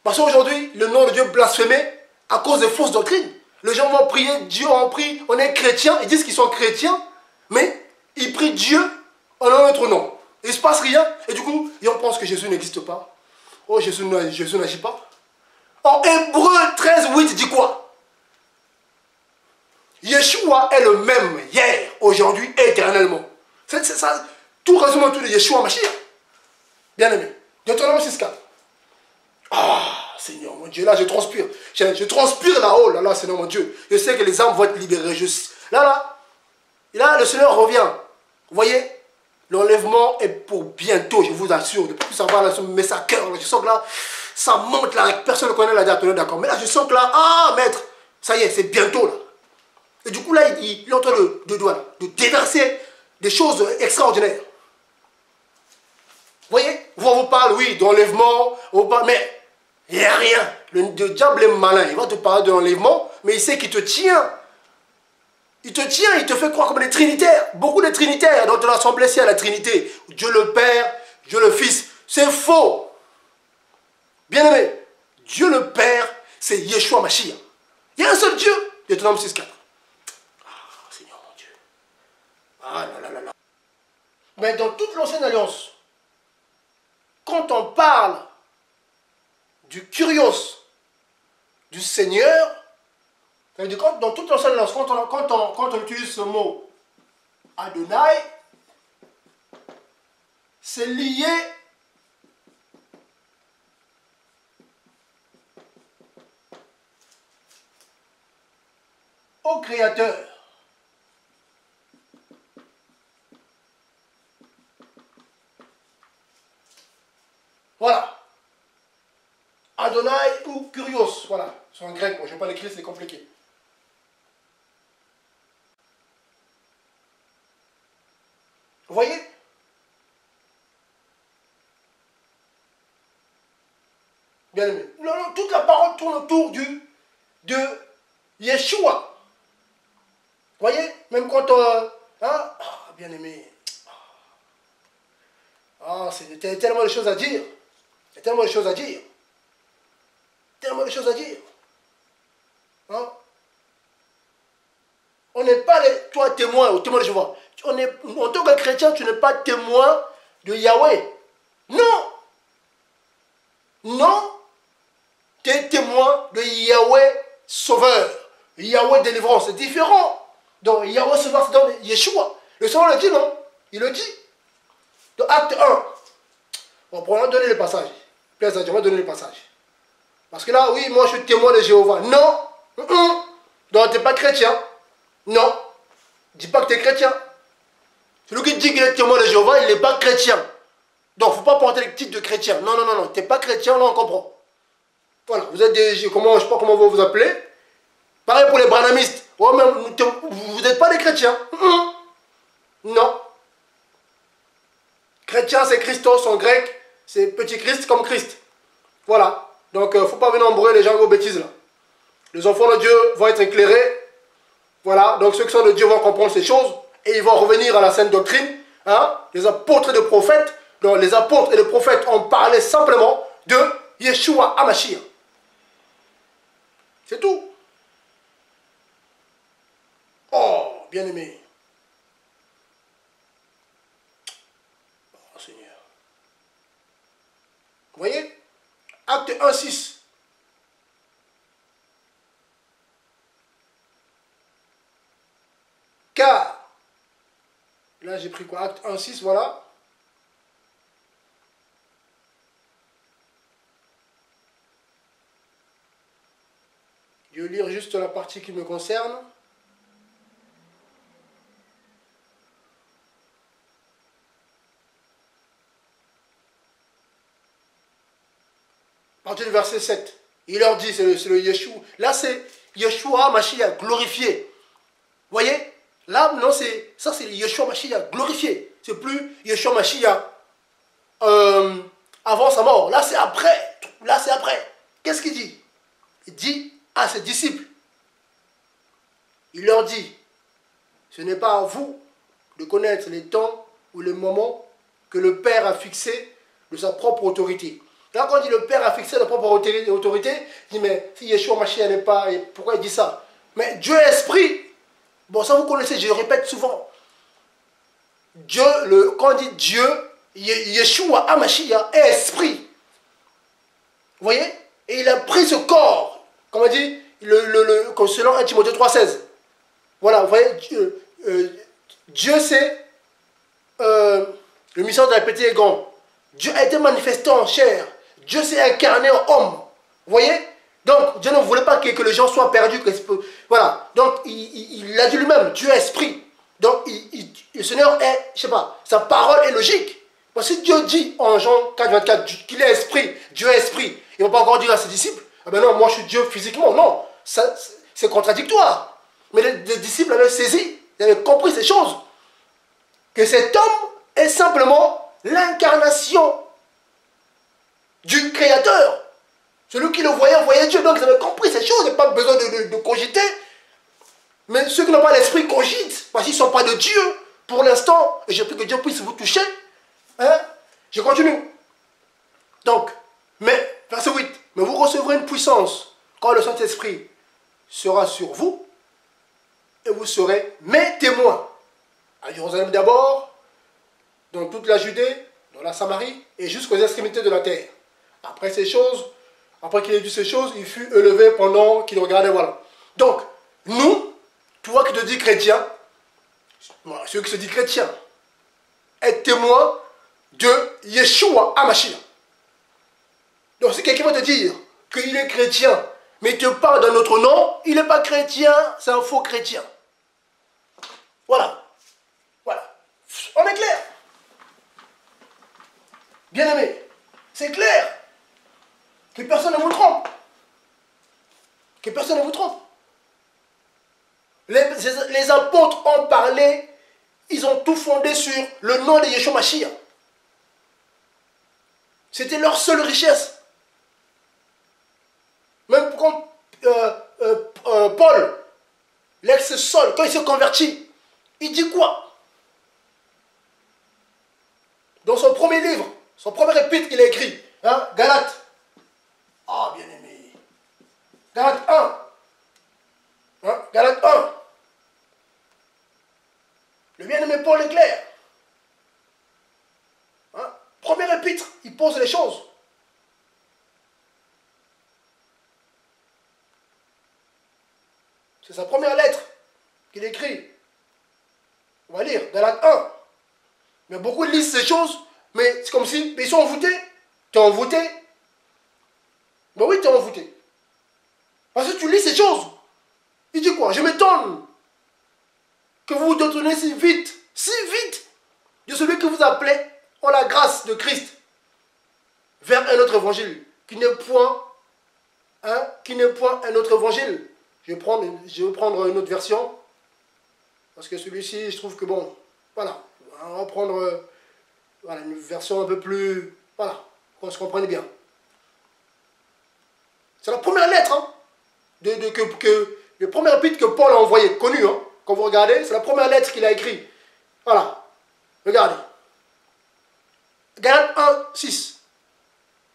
Parce qu'aujourd'hui, le nom de Dieu est blasphémé à cause de fausses doctrines. Les gens vont prier, Dieu en prie, on est chrétien, ils disent qu'ils sont chrétiens, mais ils prient Dieu en un autre nom. Il ne se passe rien, et du coup, ils pensent que Jésus n'existe pas. Oh, Jésus n'agit pas. En Hébreu 13, 8 dit quoi? Yeshua est le même hier, aujourd'hui, éternellement. C'est ça, tout résumé tout de Yeshua Mashiach. Bien aimé. Deutéronome 6, 4. Ah, Seigneur, mon Dieu, là, je transpire. Je transpire là-haut, là, Seigneur, mon Dieu. Je sais que les âmes vont être libérées. Là, le Seigneur revient. Vous voyez? L'enlèvement est pour bientôt, je vous assure. Depuis que ça va, là, ça me met ça à cœur. Je sens que là, ça monte là. Personne ne connaît la date, on est d'accord. Mais là, je sens que là, ah, maître, ça y est, c'est bientôt là. Et du coup, là, il est en train de déverser des choses extraordinaires. Vous voyez? On vous parle, oui, d'enlèvement, mais il n'y a rien. Le diable est malin. Il va te parler de l'enlèvement, mais il sait qu'il te tient. Il te tient, il te fait croire comme des trinitaires. Beaucoup de trinitaires dans l'assemblée, c'est à la Trinité. Dieu le Père, Dieu le Fils. C'est faux. Bien aimé, Dieu le Père, c'est Yeshua Mashiach. Il y a un seul Dieu. Deutéronome 6,4. Ah, Seigneur mon Dieu. Ah là là là là. Mais dans toute l'ancienne alliance, quand on parle du Kyrios, du Seigneur, dans toute l'ancienne alliance, quand on utilise ce mot Adonai, c'est lié au Créateur. Voilà. Adonai ou Kyrios. Voilà. C'est en grec. Moi, je ne vais pas l'écrire, c'est compliqué. Vous voyez? Bien aimé. Toute la parole tourne autour de Yeshua. Vous voyez? Même quand bien aimé. Ah, c'est tellement de choses à dire. Il y a tellement de choses à dire. Tellement de choses à dire. Hein? On n'est pas toi témoin ou témoin de Jéhovah. En tant que chrétien, tu n'es pas témoin de Yahweh. Non. Non. Tu es témoin de Yahweh sauveur. Yahweh délivrance. C'est différent. Donc Yahweh sauveur, c'est dans Yeshua. Le Seigneur le dit, non? Il le dit. Dans acte 1. Bon, pour leur donner le passage. Pierre, je vais donner le passage. Parce que là, oui, moi je suis témoin de Jéhovah. Non. Donc tu n'es pas chrétien. Non. Dis pas que tu es chrétien. Celui qui dit qu'il est témoin de Jéhovah, il n'est pas chrétien. Donc, il ne faut pas porter le titre de chrétien. Non, non, non, non. Tu n'es pas chrétien, là on comprend. Voilà, vous êtes des... je ne sais pas comment vous vous appelez. Pareil pour les branhamistes. Oh, mais vous n'êtes pas des chrétiens. Non. Chrétien, c'est Christos en grec. C'est petit Christ comme Christ. Voilà. Donc, il ne faut pas venir embrouiller les gens aux bêtises là. Les enfants de Dieu vont être éclairés. Voilà. Donc, ceux qui sont de Dieu vont comprendre ces choses. Et ils vont revenir à la sainte doctrine. Hein? Les apôtres et les prophètes. Donc, les apôtres et les prophètes ont parlé simplement de Yeshua HaMashiach. C'est tout. Oh, bien-aimé. Oh, Seigneur. Vous voyez? Acte 1,6. Car, là j'ai pris quoi? Acte 1,6, voilà. Je vais lire juste la partie qui me concerne. À partir du verset 7. Il leur dit, c'est le Yeshua. Là, c'est Yeshua Mashiach glorifié. Vous voyez? Là, non, c'est Yeshua Mashiach glorifié. C'est plus Yeshua Mashiach avant sa mort. Là, c'est après. Là, c'est après. Qu'est-ce qu'il dit? Il dit à ses disciples. Il leur dit, ce n'est pas à vous de connaître les temps ou les moments que le Père a fixé de sa propre autorité. Là, quand il dit le Père a fixé sa propre autorité, il dit, mais si Yeshua Mashiach n'est pas, pourquoi il dit ça? Mais Dieu est esprit. Bon, ça vous connaissez, je le répète souvent. Dieu, quand on dit Dieu, Yeshua HaMashiach est esprit. Vous voyez? Et il a pris ce corps, comme on dit, selon 1 Timothée 3,16. Voilà, vous voyez, Dieu c'est le mystère de la petite et grande. Dieu a été manifesté en chair. Dieu s'est incarné en homme. Vous voyez? Donc, Dieu ne voulait pas que les gens soient perdus. Voilà. Donc, il a dit lui-même, Dieu est esprit. Donc, le Seigneur est, je sais pas, sa parole est logique. Parce que si Dieu dit en Jean 4,24 qu'il est esprit, Dieu est esprit, il ne va pas encore dire à ses disciples, ah ben non, moi je suis Dieu physiquement. Non, c'est contradictoire. Mais les disciples avaient saisi, ils avaient compris ces choses. Que cet homme est simplement l'incarnation du Créateur. Celui qui le voyait, voyait Dieu. Donc ils avaient compris ces choses, il n'y a pas besoin de cogiter. Mais ceux qui n'ont pas l'esprit cogitent, parce qu'ils ne sont pas de Dieu pour l'instant. Et je prie que Dieu puisse vous toucher. Hein? Je continue. Donc, mais, verset 8, mais vous recevrez une puissance quand le Saint-Esprit sera sur vous et vous serez mes témoins. À Jérusalem d'abord, dans toute la Judée, dans la Samarie et jusqu'aux extrémités de la terre. Après ces choses, après qu'il ait dit ces choses, il fut élevé pendant qu'il regardait, voilà. Donc, nous, toi qui te dis chrétien, ceux qui se disent chrétiens, est témoin de Yeshua HaMashiach. Donc si quelqu'un va te dire qu'il est chrétien, mais il te parle d'un autre nom, il n'est pas chrétien, c'est un faux chrétien. Voilà. Voilà. On est clair. Bien aimé, c'est clair. Que personne ne vous trompe. Que personne ne vous trompe. Les apôtres ont parlé, ils ont tout fondé sur le nom de Yeshua Mashiach. C'était leur seule richesse. Même quand Paul, l'ex-Saul, quand il s'est converti, il dit quoi? Dans son premier livre, son premier épître qu'il a écrit, hein, Galates. Ah, bien aimé. Galates 1. Hein, Galates 1. Le bien-aimé Paul est clair. Hein, premier épître, il pose les choses. C'est sa première lettre qu'il écrit. On va lire, Galates 1. Mais beaucoup lisent ces choses, mais c'est comme si, mais ils sont envoûtés. Tu es envoûté? Ben oui, tu es envoûté. Parce que tu lis ces choses. Il dit quoi? Je m'étonne que vous vous détournez si vite de celui que vous appelez en la grâce de Christ vers un autre évangile qui n'est point un autre évangile. Je vais prendre une autre version parce que celui-ci, je trouve que bon, voilà, on va prendre voilà, une version un peu plus, voilà, qu'on se comprenne bien. C'est la première lettre, hein, le premier épître que Paul a envoyé, connu, hein, quand vous regardez, c'est la première lettre qu'il a écrite. Voilà, regardez. Galates 1, 6.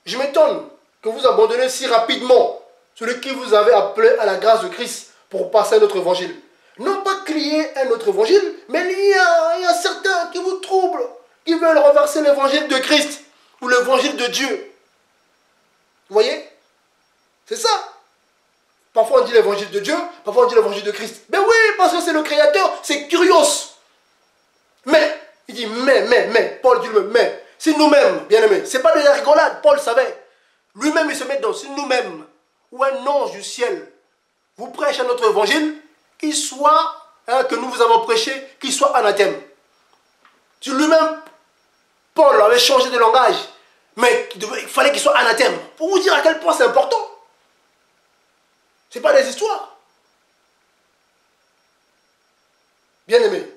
Je m'étonne que vous abandonnez si rapidement celui qui vous avait appelé à la grâce de Christ pour passer à notre évangile. Non pas qu'il y ait un autre évangile, mais il y a certains qui vous troublent, qui veulent renverser l'évangile de Christ ou l'évangile de Dieu. Vous voyez? C'est ça. Parfois on dit l'évangile de Dieu, parfois on dit l'évangile de Christ. Mais oui, parce que c'est le Créateur, c'est curios. Mais, il dit mais, Paul dit mais, si nous-mêmes, bien aimés, c'est pas de la rigolade, Paul savait. Lui-même il se met dans, si nous-mêmes, ou un ange du ciel, vous prêche à notre évangile, qu'il soit, hein, que nous vous avons prêché, qu'il soit anathème. Si lui-même, Paul avait changé de langage, mais il fallait qu'il soit anathème. Pour vous dire à quel point c'est important. Ce n'est pas des histoires. Bien aimé.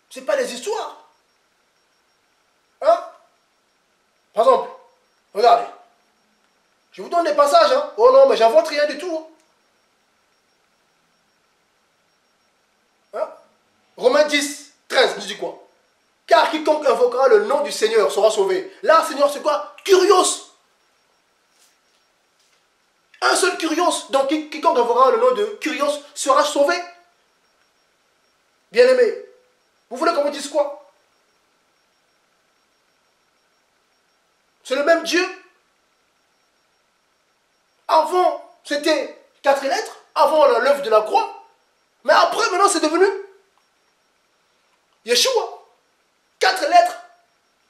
Ce n'est pas des histoires. Hein? Par exemple, regardez. Je vous donne des passages. Hein? Oh non, mais j'invente rien du tout. Hein? Romains 10, 13, nous dit quoi? Car quiconque invoquera le nom du Seigneur sera sauvé. Là, Seigneur, c'est quoi? Curios. Un seul curios. Donc, quiconque invoquera le nom de Curios sera sauvé. Bien aimé. Vous voulez qu'on vous dise quoi? C'est le même Dieu. Avant, c'était 4 lettres. Avant l'œuvre de la croix. Mais après, maintenant, c'est devenu Yeshua. 4 lettres.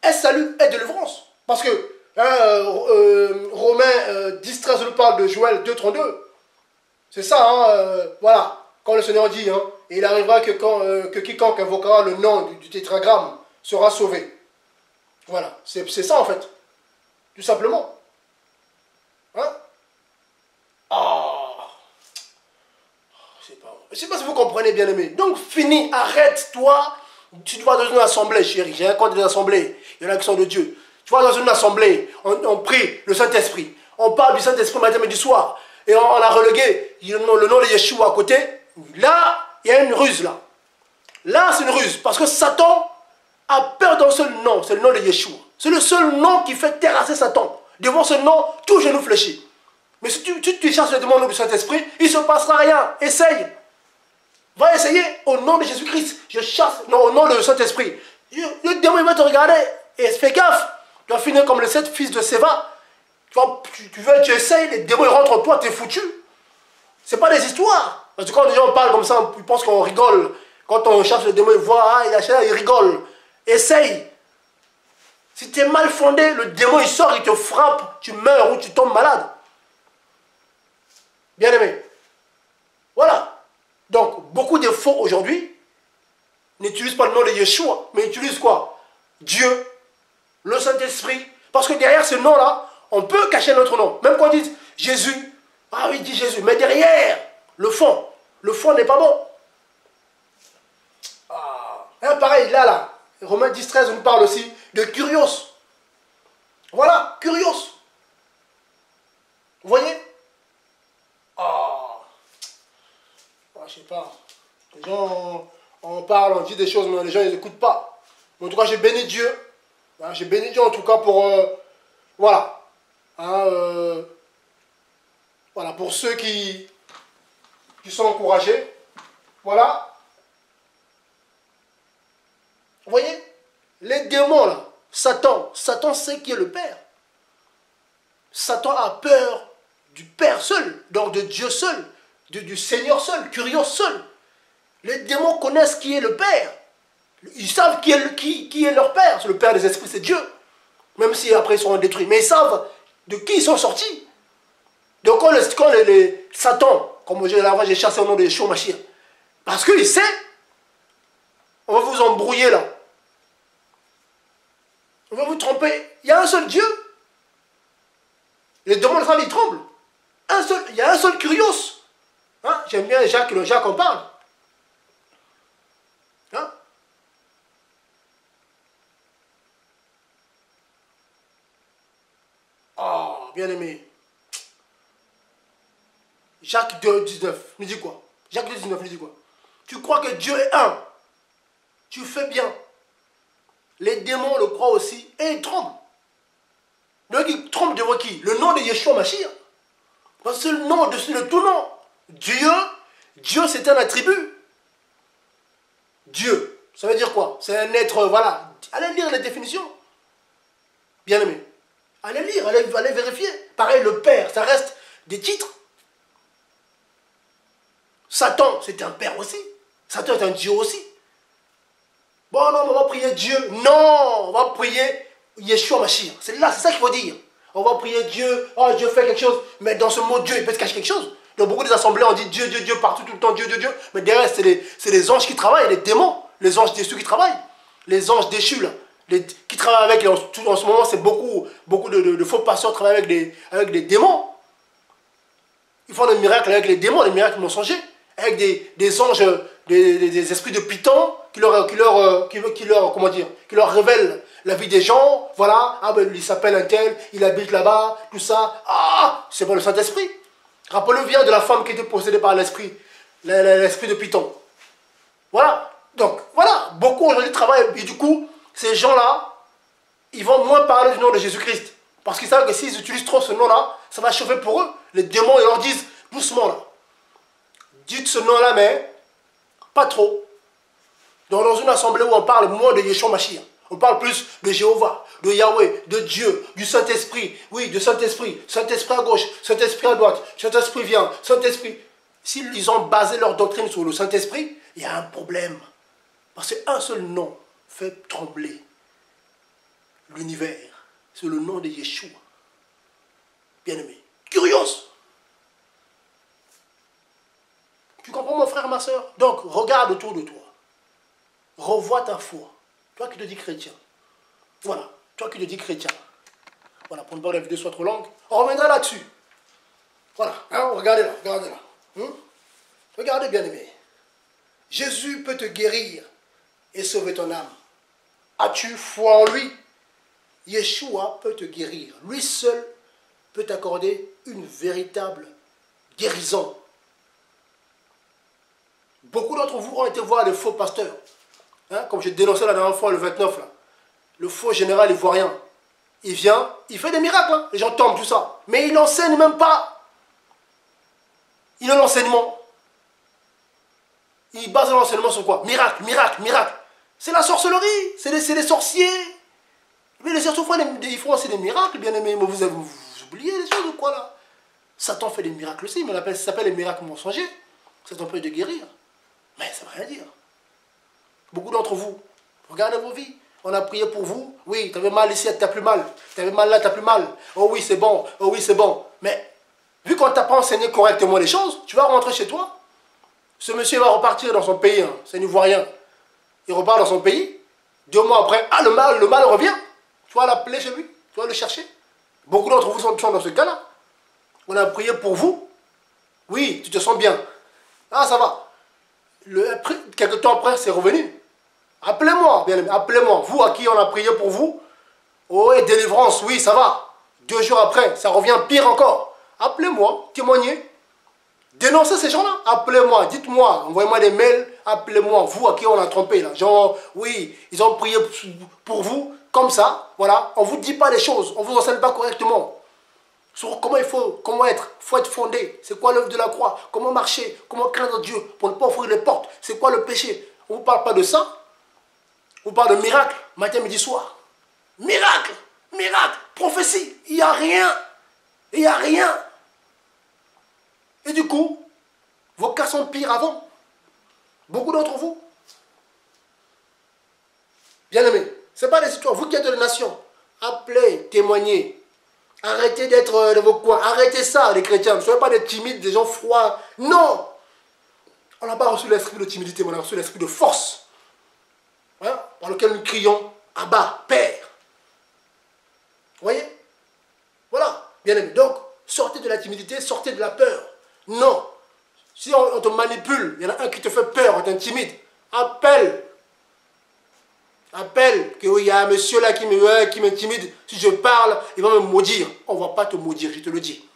Et salut et délivrance. Parce que Romains 10, 13 nous parle de Joël 2, 32. C'est ça, hein, voilà. Quand le Seigneur dit, hein, il arrivera que quiconque invoquera le nom du tétragramme sera sauvé. Voilà, c'est ça en fait. Tout simplement. Hein? Ah. Je ne sais pas si vous comprenez, bien aimé. Donc, fini, arrête-toi. Tu vas dans une assemblée, chérie. J'ai un compte des assemblées. Il y en a qui sont de Dieu. Tu vas dans une assemblée, on prie le Saint-Esprit. On parle du Saint-Esprit matin, midi, soir. Et on a relégué le nom de Yeshua à côté. Là, il y a une ruse, là. Là, c'est une ruse. Parce que Satan a peur d'un seul nom. C'est le nom de Yeshua. C'est le seul nom qui fait terrasser Satan. Devant ce nom, tout genou fléchit. Mais si tu cherches le démon du Saint-Esprit, il ne se passera rien. Essaye. Va essayer au nom de Jésus-Christ. Je chasse au nom du Saint-Esprit. Le démon il va te regarder. Et fais gaffe. Tu vas finir comme les 7 fils de Séva. Tu essayes, les démons ils rentrent en toi, tu es foutu. Ce n'est pas des histoires. Parce que quand les gens parlent comme ça, ils pensent qu'on rigole. Quand on cherche le démon, ils voient, ah, il rigole. Essaye. Si tu es mal fondé, le démon il sort, il te frappe, tu meurs ou tu tombes malade. Bien aimé. Voilà. Donc, beaucoup de faux aujourd'hui n'utilisent pas le nom de Yeshua, mais utilisent quoi? Dieu, le Saint-Esprit. Parce que derrière ce nom-là, on peut cacher notre nom. Même quand on dit Jésus, ah oui, il dit Jésus. Mais derrière, le fond n'est pas bon. Ah. Hein, pareil, là, Romains 10, 13, on nous parle aussi de Kurios. Voilà, Kurios. Vous voyez? Ah. Je sais pas. Les gens, on parle, on dit des choses, mais les gens, ils n'écoutent pas. Mais en tout cas, j'ai béni Dieu. Hein, j'ai béni Dieu, en tout cas, pour... voilà. Hein, voilà, pour ceux qui sont encouragés. Voilà. Vous voyez? Les démons, là. Satan sait qui est le Père. Satan a peur du Père seul, donc de Dieu seul. Du Seigneur seul, Kurios seul. Les démons connaissent qui est le Père. Ils savent qui est leur Père. C'est le Père des esprits, c'est Dieu. Même si après ils seront détruits. Mais ils savent de qui ils sont sortis. Donc quand les Satan, comme j'ai chassé au nom de Yeshua Mashiach, parce qu'il sait, on va vous embrouiller là. On va vous tromper. Il y a un seul Dieu. Les démons, les femmes, ils tremblent. Il y a un seul Kurios. Hein? J'aime bien Jacques en parle. Hein? Oh, bien aimé. Jacques 2, 19, nous dit quoi? Jacques 2, 19, nous dit quoi? Tu crois que Dieu est un. Tu fais bien. Les démons le croient aussi et ils tremblent. Donc ils tremblent devant qui? Le nom de Yeshua Mashiach. Parce que c'est le nom de tout nom. Dieu c'est un attribut. Dieu, ça veut dire quoi? C'est un être, voilà. Allez lire les définitions. Bien aimé. Allez lire, allez vérifier. Pareil, le Père, ça reste des titres. Satan, c'est un Père aussi. Satan est un Dieu aussi. Bon, non, on va prier Dieu. Non, on va prier Yeshua Mashiach. C'est ça qu'il faut dire. On va prier Dieu. Oh, Dieu fait quelque chose. Mais dans ce mot Dieu, il peut se cacher quelque chose. Dans beaucoup des assemblées, on dit Dieu, Dieu, Dieu, partout, tout le temps, Dieu, Dieu, Dieu. Mais derrière, c'est les anges qui travaillent, les démons. Les anges déçus qui travaillent. Les anges déchus, là. Qui travaillent avec, en ce moment, c'est beaucoup de faux pasteurs travaillent avec des démons. Ils font des miracles avec les démons, des miracles mensongers. Avec des anges, des esprits de Python qui leur révèlent la vie des gens. Voilà, ah ben il s'appelle un tel, il habite là-bas, tout ça. Ah, c'est pas le Saint-Esprit. Rappelez-vous bien de la femme qui était possédée par l'esprit de Python. Voilà, donc voilà, beaucoup aujourd'hui travaillent et du coup, ces gens-là, ils vont moins parler du nom de Jésus-Christ. Parce qu'ils savent que s'ils utilisent trop ce nom-là, ça va chauffer pour eux. Les démons, ils leur disent doucement là. Dites ce nom-là, mais pas trop. Donc, dans une assemblée où on parle moins de Yeshua Mashiach, on parle plus de Jéhovah, de Yahweh, de Dieu, du Saint-Esprit. Oui, de Saint-Esprit. Saint-Esprit à gauche, Saint-Esprit à droite, Saint-Esprit vient, Saint-Esprit. S'ils ont basé leur doctrine sur le Saint-Esprit, il y a un problème. Parce qu'un seul nom fait trembler l'univers. C'est le nom de Yeshua. Bien-aimé. Kurios. Tu comprends mon frère, ma soeur? Donc, regarde autour de toi. Revois ta foi. Toi qui te dis chrétien. Voilà. Toi qui te dis chrétien. Voilà, pour ne pas que la vidéo soit trop longue. On reviendra là-dessus. Voilà. Hein, regardez là. Regardez là. Regardez, bien aimé. Jésus peut te guérir et sauver ton âme. As-tu foi en lui? Yeshua peut te guérir. Lui seul peut t'accorder une véritable guérison. Beaucoup d'entre vous ont été voir les faux pasteurs. Hein, comme j'ai dénoncé la dernière fois, le 29, là. Le faux général ivoirien. Il vient, il fait des miracles. Hein. Les gens tombent, tout ça. Mais il n'enseigne même pas. Il a l'enseignement. Il base l'enseignement sur quoi? Miracle, miracle, miracle. C'est la sorcellerie. C'est des sorciers. Mais les sorciers ils font aussi des miracles, bien aimés. Mais vous oubliez les choses ou quoi là? Satan fait des miracles aussi, mais ça s'appelle les miracles mensongers. Ça t'empêche de guérir. Mais ça ne veut rien dire. Beaucoup d'entre vous, regardez vos vies. On a prié pour vous. Oui, tu avais mal ici, tu n'as plus mal. Tu avais mal là, tu n'as plus mal. Oh oui, c'est bon. Oh oui, c'est bon. Mais vu qu'on ne t'a pas enseigné correctement les choses, tu vas rentrer chez toi. Ce monsieur va repartir dans son pays. Hein. C'est un Ivoirien. Il repart dans son pays. 2 mois après, ah, le mal revient. Tu vas l'appeler chez lui. Tu vas le chercher. Beaucoup d'entre vous sont dans ce cas-là. On a prié pour vous. Oui, tu te sens bien. Ah, ça va. Quelques temps après, c'est revenu. Appelez-moi, bien aimé, appelez-moi. Vous à qui on a prié pour vous. Oh, et délivrance, oui, ça va. 2 jours après, ça revient pire encore. Appelez-moi, témoignez. Dénoncez ces gens-là. Appelez-moi, dites-moi, envoyez-moi des mails. Appelez-moi, vous à qui on a trompé là. Genre, oui, ils ont prié pour vous, comme ça, voilà. On ne vous dit pas les choses, on ne vous enseigne pas correctement. Sur comment être fondé. C'est quoi l'œuvre de la croix? Comment marcher? Comment craindre Dieu pour ne pas ouvrir les portes? C'est quoi le péché? On ne vous parle pas de ça. On vous parle de miracle, matin, midi, soir. Miracle, miracle, prophétie. Il n'y a rien. Il n'y a rien. Et du coup, vos cas sont pires avant. Beaucoup d'entre vous. Bien aimés, ce n'est pas des histoires. Vous qui êtes de la nation, appelez, témoignez. Arrêtez d'être dans vos coins. Arrêtez ça, les chrétiens. Ne soyez pas des timides, des gens froids. Non. On n'a pas reçu l'esprit de timidité, mais on a reçu l'esprit de force. Hein, par lequel nous crions, Abba, Père. Vous voyez? Voilà, bien aimé. Donc, sortez de la timidité, sortez de la peur. Non. Si on te manipule, il y en a un qui te fait peur, on t'intimide. Appelle. Appelle qu'il y a un monsieur là qui m'intimide. Si je parle, il va me maudire. On ne va pas te maudire, je te le dis.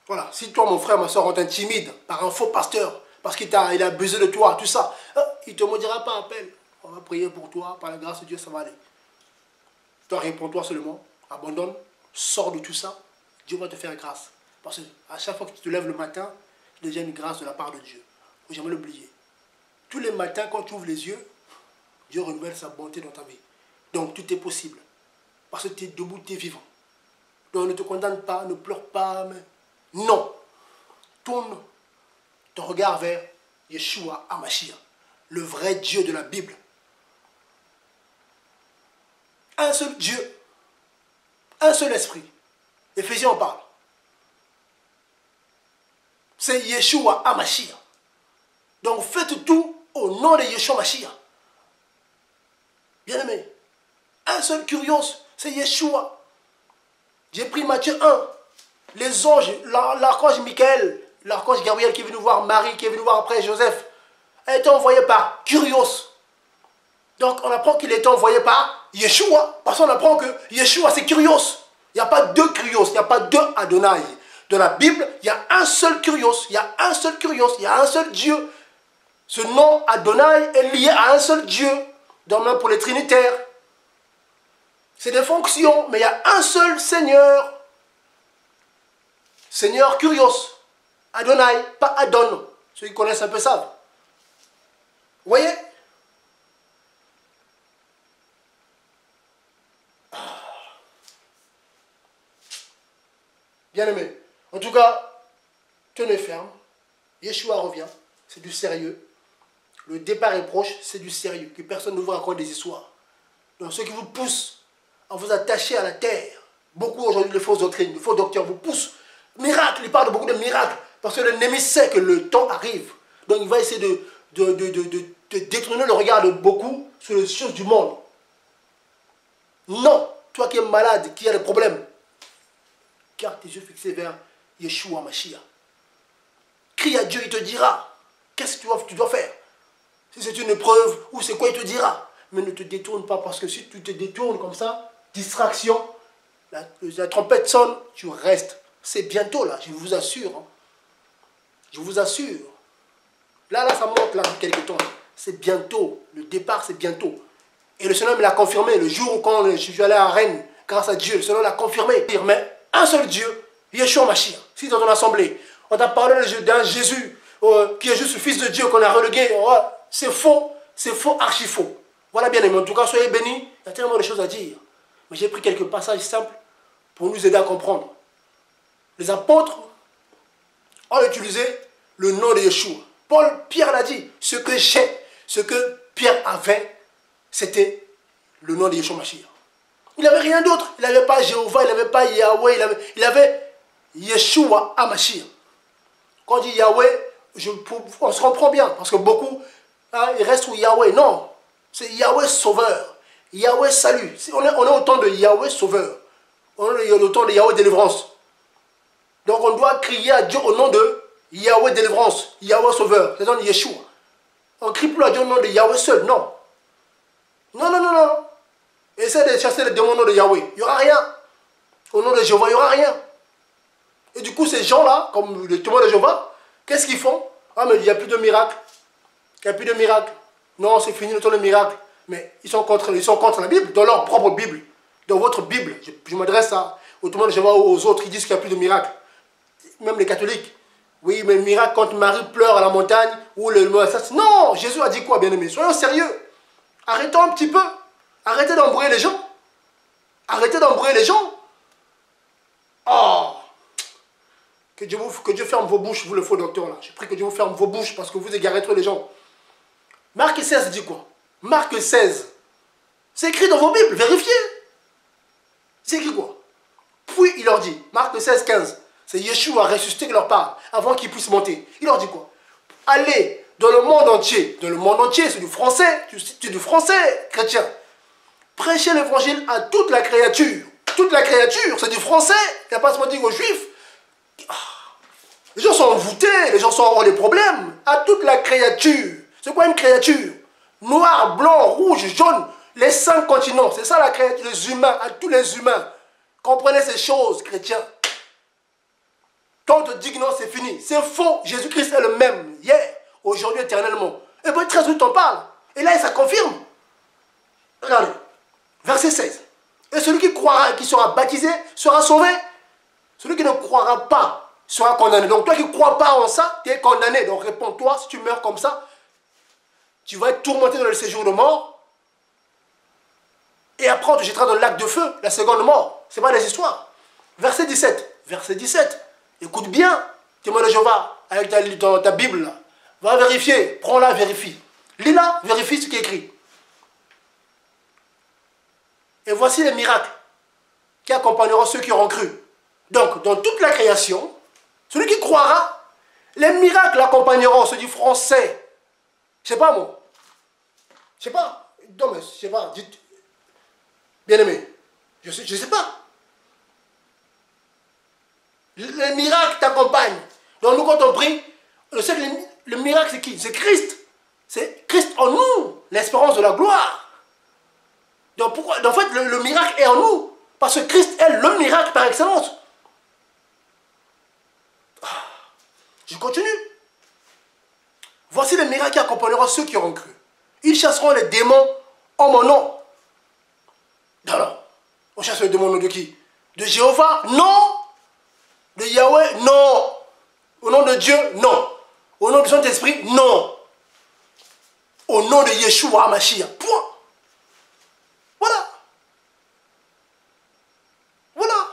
Voilà. Si toi, mon frère, ma soeur, on t'intimide par un faux pasteur, parce qu'il a abusé de toi, tout ça, il ne te maudira pas, appelle. On va prier pour toi, par la grâce de Dieu, ça va aller. Toi, réponds-toi seulement, abandonne, sors de tout ça, Dieu va te faire grâce. Parce qu'à chaque fois que tu te lèves le matin, tu deviens une grâce de la part de Dieu. Il ne faut jamais l'oublier. Tous les matins, quand tu ouvres les yeux, Dieu renouvelle sa bonté dans ta vie. Donc tout est possible. Parce que tu es debout, tu es vivant. Donc ne te condamne pas, ne pleure pas. Mais... non. Tourne ton regard vers Yeshua HaMashiach, le vrai Dieu de la Bible. Un seul Dieu, un seul esprit. Éphésiens en parle. C'est Yeshua HaMashiach. Donc faites tout au nom de Yeshua HaMashiach. Bien aimé, un seul curios, c'est Yeshua. J'ai pris Matthieu 1. Les anges, l'archange Michael, l'archange Gabriel qui est venu voir Marie, qui est venu voir après Joseph, a été envoyé par Curios. Donc on apprend qu'il a été envoyé par Yeshua. Parce qu'on apprend que Yeshua c'est Curios. Il n'y a pas deux Curios, il n'y a pas deux Adonai. Dans la Bible, il y a un seul Curios, il y a un seul Curios, il y a un seul Dieu. Ce nom Adonai est lié à un seul Dieu. Donc même pour les trinitaires. C'est des fonctions, mais il y a un seul Seigneur. Seigneur Curios. Adonai, pas Adon. Ceux qui connaissent un peu savent. Vous voyez? Bien aimé. En tout cas, tenez ferme. Yeshua revient. C'est du sérieux. Le départ est proche, c'est du sérieux. Que personne ne vous raconte des histoires. Donc ceux qui vous poussent à vous attacher à la terre, beaucoup aujourd'hui, les fausses doctrines, les faux docteurs vous poussent. Miracle, ils parlent de beaucoup de miracles. Parce que l'ennemi sait que le temps arrive. Donc il va essayer de détourner le regard de beaucoup sur les choses du monde. Non, toi qui es malade, qui as des problèmes, garde tes yeux fixés vers Yeshua HaMashiach. Crie à Dieu, il te dira. Qu'est-ce que tu dois faire? Si c'est une épreuve ou c'est quoi, il te dira. Mais ne te détourne pas, parce que si tu te détournes comme ça, distraction, la trompette sonne, tu restes. C'est bientôt là, je vous assure. Hein. Je vous assure. Là, ça monte là, depuis quelques temps. C'est bientôt. Le départ, c'est bientôt. Et le Seigneur me l'a confirmé. Le jour où quand je suis allé à Rennes, grâce à Dieu, le Seigneur l'a confirmé. Mais un seul Dieu, Yeshua Mashiach. Si dans ton assemblée, on t'a parlé d'un Jésus qui est juste le Fils de Dieu qu'on a relégué, c'est faux, archi faux. Voilà bien aimé. En tout cas, soyez bénis. Il y a tellement de choses à dire. Mais j'ai pris quelques passages simples pour nous aider à comprendre. Les apôtres ont utilisé le nom de Yeshua. Pierre l'a dit, ce que j'ai, ce que Pierre avait, c'était le nom de Yeshua Mashiach. Il n'avait rien d'autre. Il n'avait pas Jéhovah, il n'avait pas Yahweh, il avait Yeshua HaMashiach. Quand on dit Yahweh, on se comprend bien, parce que beaucoup, hein, ils restent sur Yahweh. Non, c'est Yahweh Sauveur, Yahweh Salut. On est au temps de Yahweh Sauveur. On est au temps de Yahweh Délivrance. Donc on doit crier à Dieu au nom de Yahweh Délivrance, Yahweh Sauveur, c'est le nom de Yeshua. On ne crie plus à Dieu au nom de Yahweh seul, non. Non, non, non, non. Essaie de chasser les démons au nom de Yahweh. Il n'y aura rien. Au nom de Jéhovah, il n'y aura rien. Et du coup, ces gens-là, comme les témoins de Jéhovah, qu'est-ce qu'ils font? Ah, mais il n'y a plus de miracle. Il n'y a plus de miracle. Non, c'est fini le temps de miracle. Mais ils sont contre la Bible, dans leur propre Bible. Dans votre Bible. Je m'adresse aux témoins de Jéhovah ou aux autres qui disent qu'il n'y a plus de miracle. Même les catholiques. Oui, mais le miracle quand Marie pleure à la montagne, ou le assassin. Non, Jésus a dit quoi, bien aimé? Soyons sérieux. Arrêtons un petit peu. Arrêtez d'embrouiller les gens. Arrêtez d'embrouiller les gens. Oh! Que Dieu ferme vos bouches, vous le faux docteur là. Je prie que Dieu vous ferme vos bouches parce que vous égarez trop les gens. Marc 16 dit quoi? Marc 16. C'est écrit dans vos Bibles, vérifiez. C'est écrit quoi? Puis il leur dit, Marc 16, 15. C'est Yeshua ressuscité qui leur parle avant qu'ils puissent monter. Il leur dit quoi? Allez dans le monde entier. Dans le monde entier, c'est du français. Tu es du français, chrétien. Prêchez l'évangile à toute la créature. Toute la créature, c'est du français. Il n'y a pas à se mentir aux juifs. Les gens sont envoûtés, les gens ont des problèmes. À toute la créature. C'est quoi une créature? Noir, blanc, rouge, jaune. Les 5 continents. C'est ça la créature, les humains, à tous les humains. Comprenez ces choses, chrétiens. Quand on te dit que non, c'est fini. C'est faux. Jésus-Christ est le même. Hier, aujourd'hui, éternellement. Et bien, 13 minutes, on parle. Et là, ça confirme. Regardez. Verset 16. Et celui qui croira, qui sera baptisé, sera sauvé. Celui qui ne croira pas sera condamné. Donc toi qui ne crois pas en ça, tu es condamné. Donc réponds-toi, si tu meurs comme ça, tu vas être tourmenté dans le séjour de mort. Et après on te jettera dans le lac de feu, la seconde mort. Ce n'est pas des histoires. Verset 17. Verset 17. Écoute bien, témoin de Jéhovah, avec ta Bible. Là. Va vérifier, prends-la, vérifie. Lis-la, vérifie ce qui est écrit. Et voici les miracles qui accompagneront ceux qui auront cru. Donc, dans toute la création, celui qui croira, les miracles l'accompagneront. C'est du français. Je sais pas, moi. Je sais pas. Non, mais je sais pas. Dites. Bien aimé. Je sais pas. Les miracles t'accompagnent. Donc, nous, quand on prie, on sait que le miracle, c'est qui? C'est Christ. C'est Christ en nous, l'espérance de la gloire. Donc, pourquoi? En fait, le miracle est en nous. Parce que Christ est le miracle par excellence. Je continue. Voici les miracles qui accompagneront ceux qui auront cru. Ils chasseront les démons en mon nom. Alors, on chasse les démons au nom de qui? De Jéhovah? Non. De Yahweh? Non. Au nom de Dieu? Non. Au nom du Saint-Esprit? Non. Au nom de Yeshua HaMashiach. Point. Voilà. Voilà.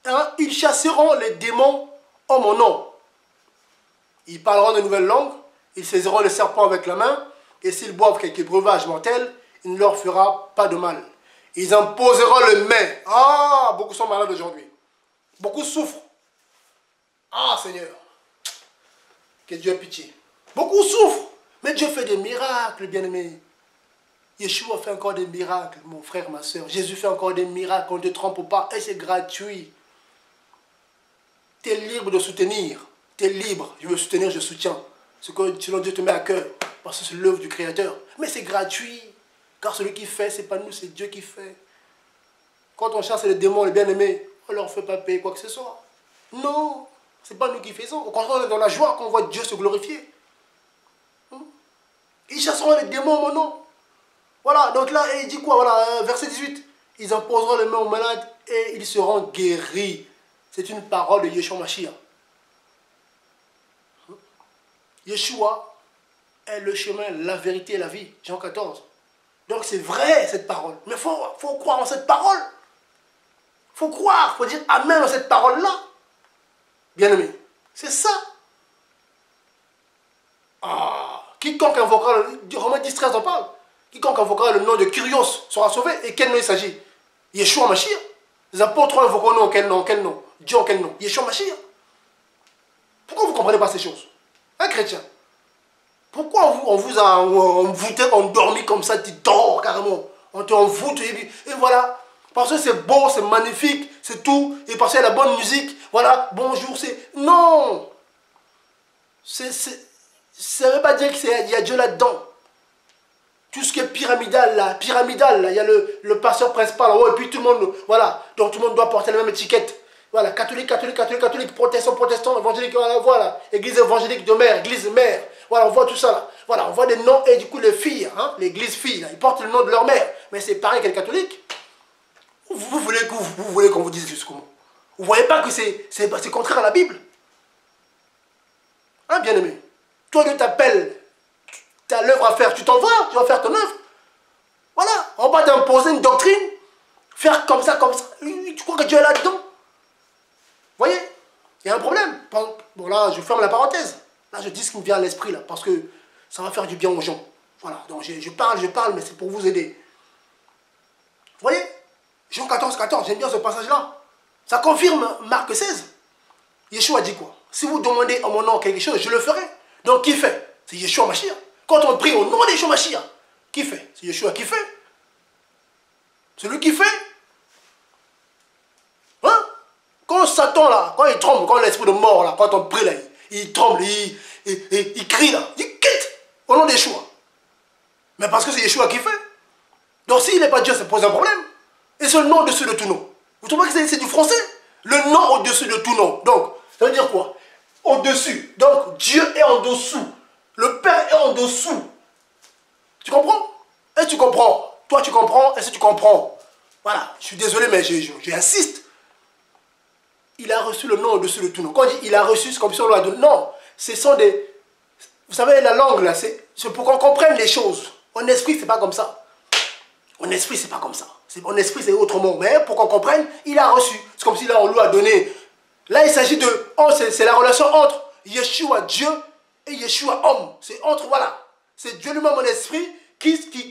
Hein? Ils chasseront les démons en mon nom. Ils parleront de nouvelles langues, ils saisiront le serpent avec la main, et s'ils boivent quelques breuvages mortels, il ne leur fera pas de mal. Ils imposeront le main. Ah, beaucoup sont malades aujourd'hui. Beaucoup souffrent. Ah, Seigneur. Que Dieu ait pitié. Beaucoup souffrent. Mais Dieu fait des miracles, bien-aimés. Yeshua fait encore des miracles, mon frère, ma soeur. Jésus fait encore des miracles, on ne te trompe pas. Et c'est gratuit. Tu es libre de soutenir. tu es libre, je veux soutenir, je soutiens. Ce que selon Dieu te met à cœur, parce que c'est l'œuvre du Créateur. Mais c'est gratuit, car celui qui fait, c'est pas nous, c'est Dieu qui fait. Quand on chasse les démons, les bien-aimés, on leur fait pas payer quoi que ce soit. Non, c'est pas nous qui faisons. Au contraire, on est dans la joie quand on voit Dieu se glorifier. Ils chasseront les démons en mon nom. Voilà, donc là, il dit quoi? Voilà, verset 18. Ils imposeront les mains aux malades et ils seront guéris. C'est une parole de Yeshua Mashiach. Yeshua est le chemin, la vérité et la vie. Jean 14. Donc c'est vrai cette parole. Mais il faut croire en cette parole. Il faut croire, il faut dire amen à cette parole-là. Bien-aimé, c'est ça. Ah, quiconque invoquera, Romains 10, 13 en parle. Quiconque invoquera le nom de Kyrios sera sauvé. Et quel nom il s'agit? Yeshua Mashiach. Les apôtres invoquent nom, quel nom? Quel nom? Dieu en quel nom? Yeshua Mashiach. Pourquoi vous ne comprenez pas ces choses? Un chrétien. Pourquoi on vous a envoûté, endormi comme ça, tu dors carrément. On te envoûte et voilà. Parce que c'est beau, c'est magnifique, c'est tout. Et parce qu'il y a la bonne musique, voilà, bonjour, c'est... Non. Ça ne veut pas dire qu'il y a Dieu là-dedans. Tout ce qui est pyramidal là, il y a le pasteur principal en haut et puis tout le monde, voilà. Donc tout le monde doit porter la même étiquette. Voilà, catholique, protestant, évangélique, voilà. Église évangélique de mère, église mère. Voilà, on voit tout ça là. Voilà, on voit des noms et du coup les filles, hein, l'église filles, là, ils portent le nom de leur mère. Mais c'est pareil que les catholiques. Vous voulez qu'on vous dise juste comment? Vous voyez pas que c'est contraire à la Bible? Hein, bien-aimé? Toi, Dieu t'appelle, tu as l'œuvre à faire, tu t'en vas, tu vas faire ton œuvre. Voilà, on va t'imposer une doctrine, faire comme ça, comme ça. Tu crois que Dieu est là-dedans? Vous voyez? Il y a un problème. Bon là, je ferme la parenthèse. Là, je dis ce qui me vient à l'esprit, là, parce que ça va faire du bien aux gens. Voilà, donc je parle, mais c'est pour vous aider. Vous voyez? Jean 14, 14, j'aime bien ce passage-là. Ça confirme Marc 16. Yeshua dit quoi? Si vous demandez en mon nom quelque chose, je le ferai. Donc qui fait? C'est Yeshua Mashiach. Quand on prie au nom de Yeshua Mashiach, qui fait? C'est Yeshua qui fait. Celui qui fait. Hein? Quand Satan là, quand il tremble, quand l'esprit de mort là, quand on prie là, il tremble, il crie là, il quitte au nom de Yeshua. Mais parce que c'est Yeshua qui fait. Donc s'il n'est pas Dieu, ça pose un problème. Et c'est le nom au-dessus de tout nom. Vous trouvez que c'est du français? Le nom au-dessus de tout nom. Donc, ça veut dire quoi? Au-dessus. Donc, Dieu est en dessous. Le Père est en dessous. Tu comprends? Est-ce que tu comprends? Toi, tu comprends? Est-ce que tu comprends? Voilà. Je suis désolé, mais j'insiste. Il a reçu le nom au-dessus de tout nom. Quand on dit il a reçu, c'est comme si on lui a donné. Non. Ce sont des... Vous savez, la langue, là, c'est pour qu'on comprenne les choses. En esprit, c'est pas comme ça. En esprit, c'est pas comme ça. En esprit, c'est autrement. Mais pour qu'on comprenne, il a reçu. C'est comme si là, on lui a donné. Là, il s'agit de... Oh, c'est la relation entre Yeshua, Dieu, et Yeshua, homme. C'est entre, voilà. C'est Dieu lui-même en esprit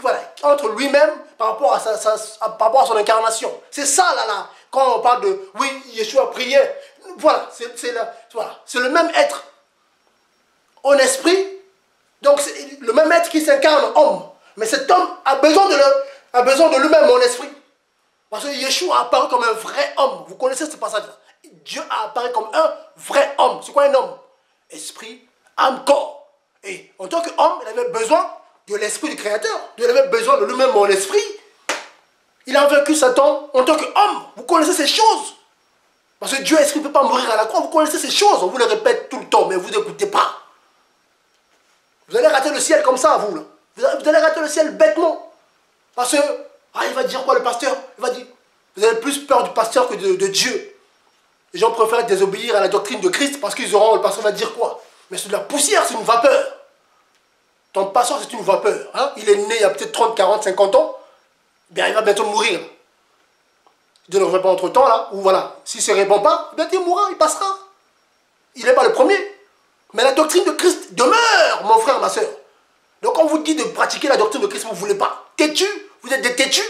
voilà, entre lui-même par rapport à son incarnation. C'est ça, là. Quand on parle de... Oui, Yeshua priait. Voilà, c'est le même être en esprit. Donc, c'est le même être qui s'incarne homme. Mais cet homme a besoin de lui-même en esprit. Parce que Yeshua a apparu comme un vrai homme. Vous connaissez ce passage-là. Dieu a apparu comme un vrai homme. C'est quoi un homme? Esprit, âme, corps. Et en tant qu'homme, il avait besoin de l'esprit du Créateur. Il avait besoin de lui-même en esprit. Il a vaincu Satan en tant qu'homme. Vous connaissez ces choses. Parce que Dieu esprit ne peut pas mourir à la croix. Vous connaissez ces choses. On vous les répète tout le temps, mais vous n'écoutez pas. Vous allez rater le ciel comme ça, vous. Là. Vous allez rater le ciel bêtement. Parce que, il va dire quoi le pasteur? Il va dire, vous avez plus peur du pasteur que de Dieu. Les gens préfèrent désobéir à la doctrine de Christ parce qu'ils auront, le pasteur va dire quoi? Mais c'est de la poussière, c'est une vapeur. Ton pasteur, c'est une vapeur. Hein? Il est né il y a peut-être 30, 40, 50 ans. Bien, il va bientôt mourir. Dieu ne revient pas entre temps, là, ou voilà. S'il ne se répand pas, bien, il mourra, il passera. Il n'est pas le premier. Mais la doctrine de Christ demeure, mon frère, ma soeur. Donc, on vous dit de pratiquer la doctrine de Christ, vous ne voulez pas. Têtu, vous êtes des têtus.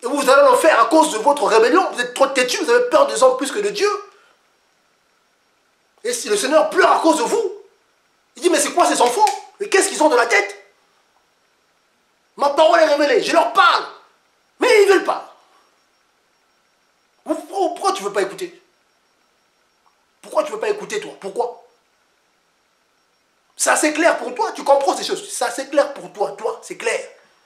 Et vous allez en faire à cause de votre rébellion. Vous êtes trop têtus, vous avez peur des hommes plus que de Dieu. Et si le Seigneur pleure à cause de vous, il dit, mais c'est quoi ces enfants? Mais qu'est-ce qu'ils ont de la tête? Ma parole est révélée, je leur parle. Mais ils ne veulent pas. Pourquoi tu ne veux pas écouter? Pourquoi tu ne veux pas écouter, toi? Pourquoi? C'est assez clair pour toi, tu comprends ces choses. C'est assez clair pour toi, c'est clair.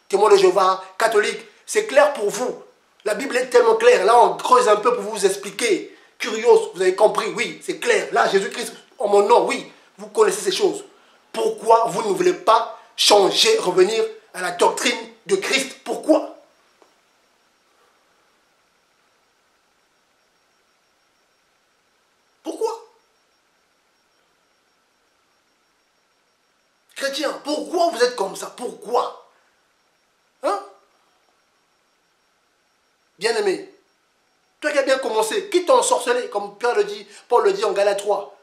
Témoin de Jéhovah, catholique, c'est clair pour vous. La Bible est tellement claire. Là, on creuse un peu pour vous expliquer. Curios, vous avez compris, oui, c'est clair. Là, Jésus-Christ, en mon nom, oui, vous connaissez ces choses. Pourquoi vous ne voulez pas changer, revenir à la doctrine de Christ? Pourquoi? Pourquoi? Chrétien, pourquoi vous êtes comme ça? Pourquoi? Hein? Bien-aimé, toi qui as bien commencé, qui t'a ensorcelé, comme Paul le dit en Galates 3?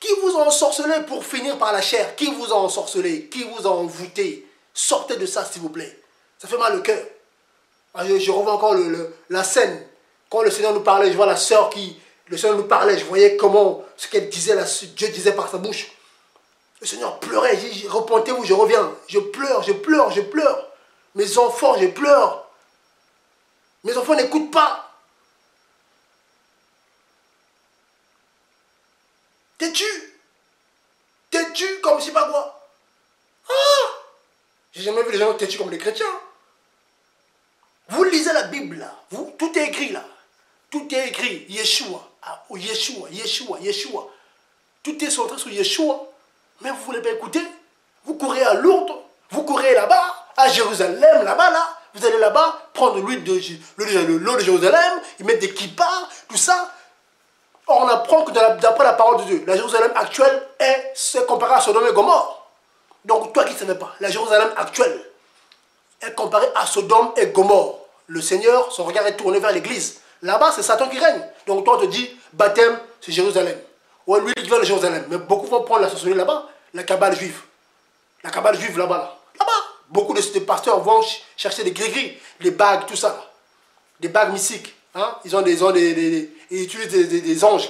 Qui vous a ensorcelé pour finir par la chair? Qui vous a ensorcelé? Qui vous a envoûté? Sortez de ça, s'il vous plaît. Ça fait mal au cœur. Je revois encore la scène. Quand le Seigneur nous parlait, je vois la sœur le Seigneur nous parlait, je voyais comment, ce qu'elle disait, Dieu disait par sa bouche. Le Seigneur pleurait, il dit, repentez-vous, je reviens. Je pleure, je pleure, je pleure. Mes enfants, je pleure. Mes enfants n'écoutent pas. Têtu. Têtu comme je sais pas quoi. Ah! J'ai jamais vu les gens têtus comme les chrétiens. Vous lisez la Bible là. Tout est écrit là. Tout est écrit. Yeshua. Ah, Yeshua, Yeshua, Yeshua. Tout est centré sur Yeshua. Mais vous ne voulez pas écouter. Vous courez à Lourdes. Vous courez là-bas. À Jérusalem, là-bas, là. Vous allez là-bas prendre l'eau de Jérusalem. Ils mettent des kippas, tout ça. Or, on apprend que d'après la parole de Dieu, la Jérusalem actuelle c'est comparé à Sodome et Gomorre. Donc, toi qui ne savais pas, la Jérusalem actuelle est comparée à Sodome et Gomorre. Le Seigneur, son regard est tourné vers l'église. Là-bas, c'est Satan qui règne. Donc, toi, on te dit, baptême, c'est Jérusalem. Ouais, lui, il vient de Jérusalem. Mais beaucoup vont prendre la sorcellerie là-bas, la cabale juive. La cabale juive là-bas, là. Là-bas. Beaucoup de pasteurs vont chercher des gris-gris, des bagues, tout ça. Là. Des bagues mystiques. Hein? Ils utilisent des anges.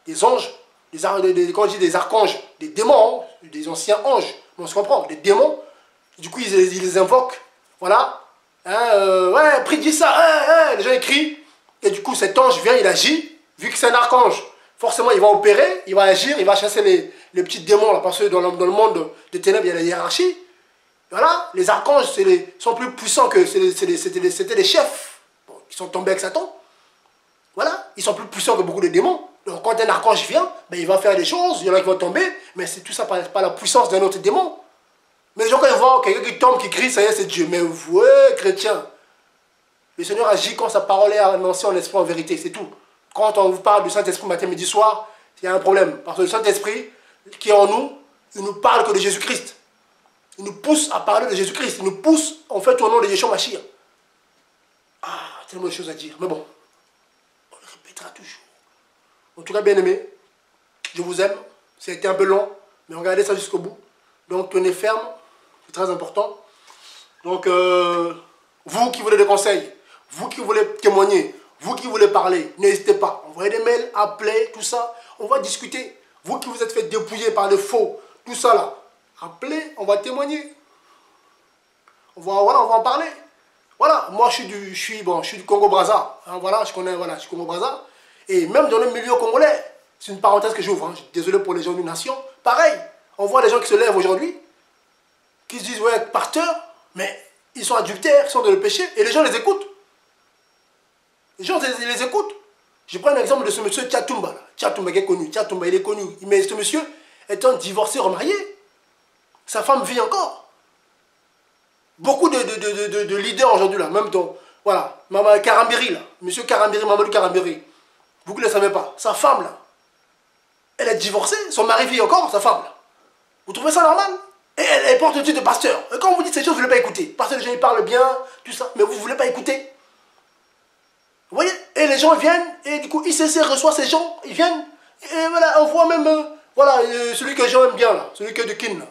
Des anges, quand je dis des archanges, des démons, hein? Des anciens anges. On se comprend, des démons. Du coup, ils les invoquent. Voilà. Hein, ouais, prie, dis ça. Les gens écrient. Et du coup, cet ange vient, il agit. Vu que c'est un archange, forcément, il va opérer, il va agir, il va chasser les petits démons. Là, parce que dans le monde des ténèbres, il y a la hiérarchie. Voilà. Les archanges sont plus puissants que... C'était les chefs. Bon, ils sont tombés avec Satan. Voilà. Ils sont plus puissants que beaucoup de démons. Donc, quand un archange vient, ben, il va faire des choses. Il y en a qui vont tomber. Mais c'est tout ça par la puissance d'un autre démon. Mais les gens, quand ils voient quelqu'un qui tombe, qui crie, ça y est, c'est Dieu. Mais vous, chrétiens, le Seigneur agit quand sa parole est annoncée en esprit, en vérité, c'est tout. Quand on vous parle du Saint-Esprit matin, midi, soir, il y a un problème. Parce que le Saint-Esprit, qui est en nous, il nous parle que de Jésus-Christ. Il nous pousse à parler de Jésus-Christ. Il nous pousse, en fait, au nom de Yeshua Mashiach. Ah, tellement de choses à dire. Mais bon, on le répétera toujours. En tout cas, bien aimé, je vous aime. Ça a été un peu long, mais regardez ça jusqu'au bout. Donc, tenez ferme. C'est très important. Donc, vous qui voulez des conseils, vous qui voulez témoigner, vous qui voulez parler, n'hésitez pas. Envoyez des mails, appelez, tout ça. On va discuter. Vous qui vous êtes fait dépouiller par le faux, tout ça là. Appelez, on va témoigner. On va en parler. Voilà, moi je suis du Congo-Brazza. Hein, voilà, je connais, voilà, je suis Congo-Brazza. Et même dans le milieu congolais, c'est une parenthèse que j'ouvre. Hein, je suis désolé pour les gens d'une nation. Pareil, on voit des gens qui se lèvent aujourd'hui, qui se disent, ouais, pasteur, mais ils sont adultères, ils sont dans le péché, et les gens les écoutent. Les gens les écoutent. Je prends un exemple de ce monsieur Tchatumba. Tchatumba qui est connu. Tchatumba, il est connu. Mais ce monsieur, étant divorcé, remarié, sa femme vit encore. Beaucoup de leaders aujourd'hui, là, même dans, voilà, Karambiri, là, monsieur Karambiri, Mamadou Karambiri, vous ne le savez pas, sa femme, là, elle est divorcée, son mari vit encore, sa femme, là. Vous trouvez ça normal? Et elle porte le titre de pasteur. Et quand vous dites ces choses, vous ne voulez pas écouter. Parce que les gens, ils parlent bien, tout ça, mais vous ne voulez pas écouter. Vous voyez? Et les gens viennent, et du coup, ICC reçoit ces gens, ils viennent, et voilà, on voit même, voilà, celui que j'aime bien, là, celui que de Kin, là.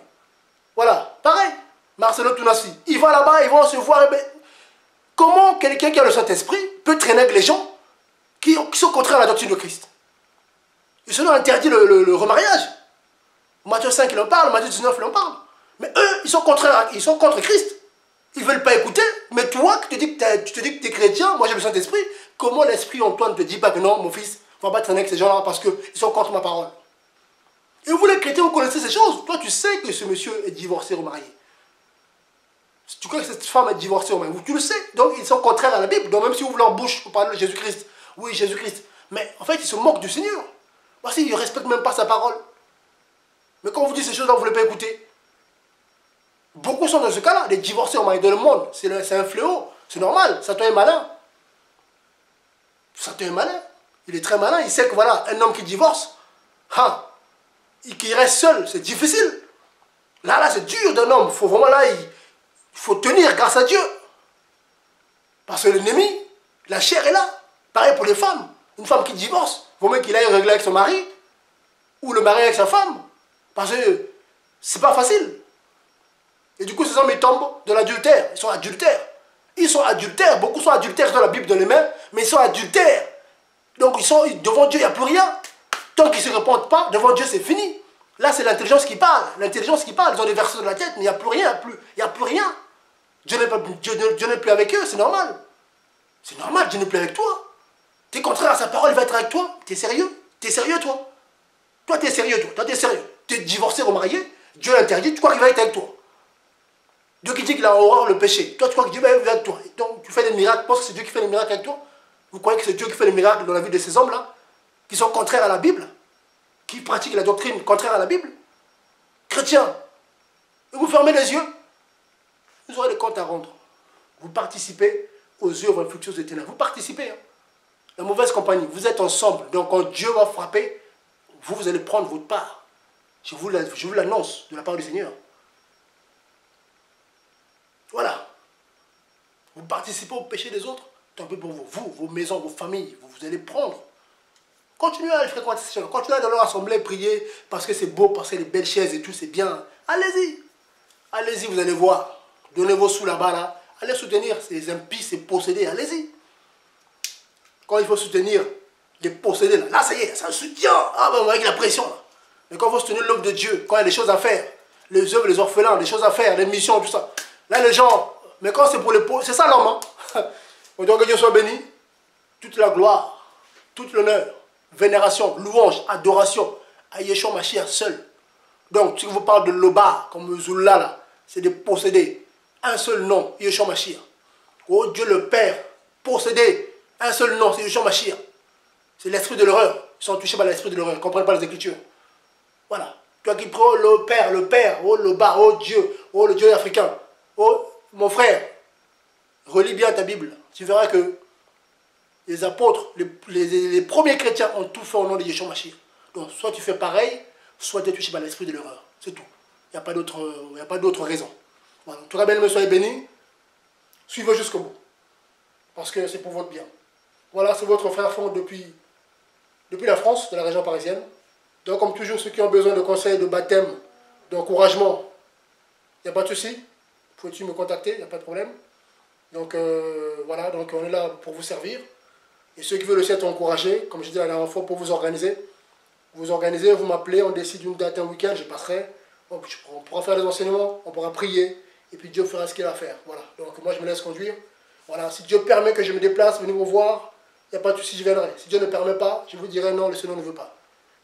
Voilà, pareil. Marcelo Tounassi, il va là-bas, ils vont se voir. Mais comment quelqu'un qui a le Saint-Esprit peut traîner avec les gens qui sont contraires à la doctrine de Christ? Il se leur interdit le remariage. Matthieu 5, il en parle, Matthieu 19, il en parle. Mais eux, ils sont contre Christ. Ils ne veulent pas écouter. Mais toi, tu te dis que tu es chrétien, moi j'ai le Saint-Esprit. Comment l'Esprit en toi ne te dit pas que non, mon fils, On ne va pas traîner avec ces gens-là parce qu'ils sont contre ma parole. Et vous les chrétiens, vous connaissez ces choses. Toi, tu sais que ce monsieur est divorcé ou marié. Tu crois que cette femme est divorcée ou mariée. Tu le sais. Donc, ils sont contraires à la Bible. Donc, même si vous ouvrez leur bouche pour parler de Jésus-Christ. Oui, Jésus-Christ. Mais en fait, ils se moquent du Seigneur. Parce qu'ils ne respectent même pas sa parole. Mais quand on vous dit ces choses-là, vous ne voulez pas écouter. Beaucoup sont dans ce cas-là. Les divorcés ou mariés dans le monde. C'est un fléau. C'est normal. Satan est malin. Satan est malin. Il est très malin. Il sait que voilà, un homme qui divorce, qui reste seul, c'est difficile. Là, c'est dur d'un homme. Il faut vraiment là, il faut tenir grâce à Dieu. Parce que l'ennemi, la chair est là. Pareil pour les femmes. Une femme qui divorce, il vaut mieux qu'il aille régler avec son mari ou le mari avec sa femme. Parce que c'est pas facile. Et du coup, ces hommes, ils tombent dans l'adultère. Ils sont adultères. Ils sont adultères. Beaucoup sont adultères dans la Bible dans les mains, mais ils sont adultères. Donc, devant Dieu, il n'y a plus rien. Tant qu'ils ne se répondent pas, devant Dieu, c'est fini. Là, c'est l'intelligence qui parle. L'intelligence qui parle. Ils ont des versets de la tête, mais il n'y a plus rien. Il n'y a plus rien. Dieu n'est plus avec eux, c'est normal. C'est normal, Dieu n'est plus avec toi. Tu es contraire à sa parole, il va être avec toi. Tu es sérieux? Tu es sérieux, toi? Toi, tu es sérieux, toi. Toi, tu es sérieux. Tu es divorcé ou marié, Dieu l'interdit, tu crois qu'il va être avec toi. Dieu qui dit qu'il a horreur le péché. Toi, tu crois que Dieu va être avec toi. Donc, tu fais des miracles. Tu penses que c'est Dieu qui fait des miracles avec toi? Vous croyez que c'est Dieu qui fait les miracles dans la vie de ces hommes-là, qui sont contraires à la Bible, qui pratiquent la doctrine contraire à la Bible? Chrétiens, et vous fermez les yeux, vous aurez des comptes à rendre. Vous participez aux œuvres infructueuses des ténèbres. Vous participez. Hein. La mauvaise compagnie, vous êtes ensemble. Donc quand Dieu va frapper, vous allez prendre votre part. Je vous l'annonce de la part du Seigneur. Voilà. Vous participez au péché des autres, tant pis pour vous. Vous, vos maisons, vos familles, vous allez prendre. Continuez à les fréquenter ces gens. Continuez à dans leur assemblée prier parce que c'est beau, parce que les belles chaises et tout, c'est bien. Allez-y. Allez-y, vous allez voir. Donnez vos sous là-bas, là. Allez soutenir ces impies, ces possédés. Allez-y. Quand il faut soutenir les possédés, là ça y est, c'est un soutien. Ah ben, avec la pression. Là. Mais quand il faut soutenir l'œuvre de Dieu, quand il y a des choses à faire, les œuvres, les orphelins, des choses à faire, les missions, tout ça. Là, les gens, mais quand c'est pour les pauvres, c'est ça l'homme. Hein? On doit que Dieu soit béni. Toute la gloire, toute l'honneur, vénération, louange, adoration à Yeshua Mashiach seul. Donc, si je vous parle de Loba, comme Zoula, là, c'est des possédés. Un seul nom, Yeshua Mashiach. Oh Dieu le Père, possédé. Un seul nom, c'est Yeshua Mashiach. C'est l'esprit de l'horreur. Ils sont touchés par l'esprit de l'horreur. Ils ne comprennent pas les Écritures. Voilà. Toi qui prends le Père, oh Loba, oh Dieu, oh le Dieu africain. Oh mon frère, relis bien ta Bible. Tu verras que les apôtres, les premiers chrétiens ont tout fait au nom de Yeshua Mashiach. Donc, soit tu fais pareil, soit tu es touché par l'esprit de l'horreur. C'est tout. Il n'y a pas d'autre raison. Voilà. En tout cas, bien, soyez bénis. Suivez jusqu'au bout. Parce que c'est pour votre bien. Voilà, c'est votre frère Fond depuis la France, de la région parisienne. Donc, comme toujours, ceux qui ont besoin de conseils, de baptême, d'encouragement, il n'y a pas de souci. Pouvez-tu me contacter, il n'y a pas de problème. Donc, voilà, donc on est là pour vous servir. Et ceux qui veulent aussi être encouragés, comme je disais la dernière fois, pour vous organiser, vous m'appelez, on décide une date, un week-end, je passerai. On pourra faire des enseignements, on pourra prier, et puis Dieu fera ce qu'il a à faire. Voilà, donc moi je me laisse conduire. Voilà, si Dieu permet que je me déplace, venez me voir, il n'y a pas de souci, je viendrai. Si Dieu ne permet pas, je vous dirai non, le Seigneur ne veut pas.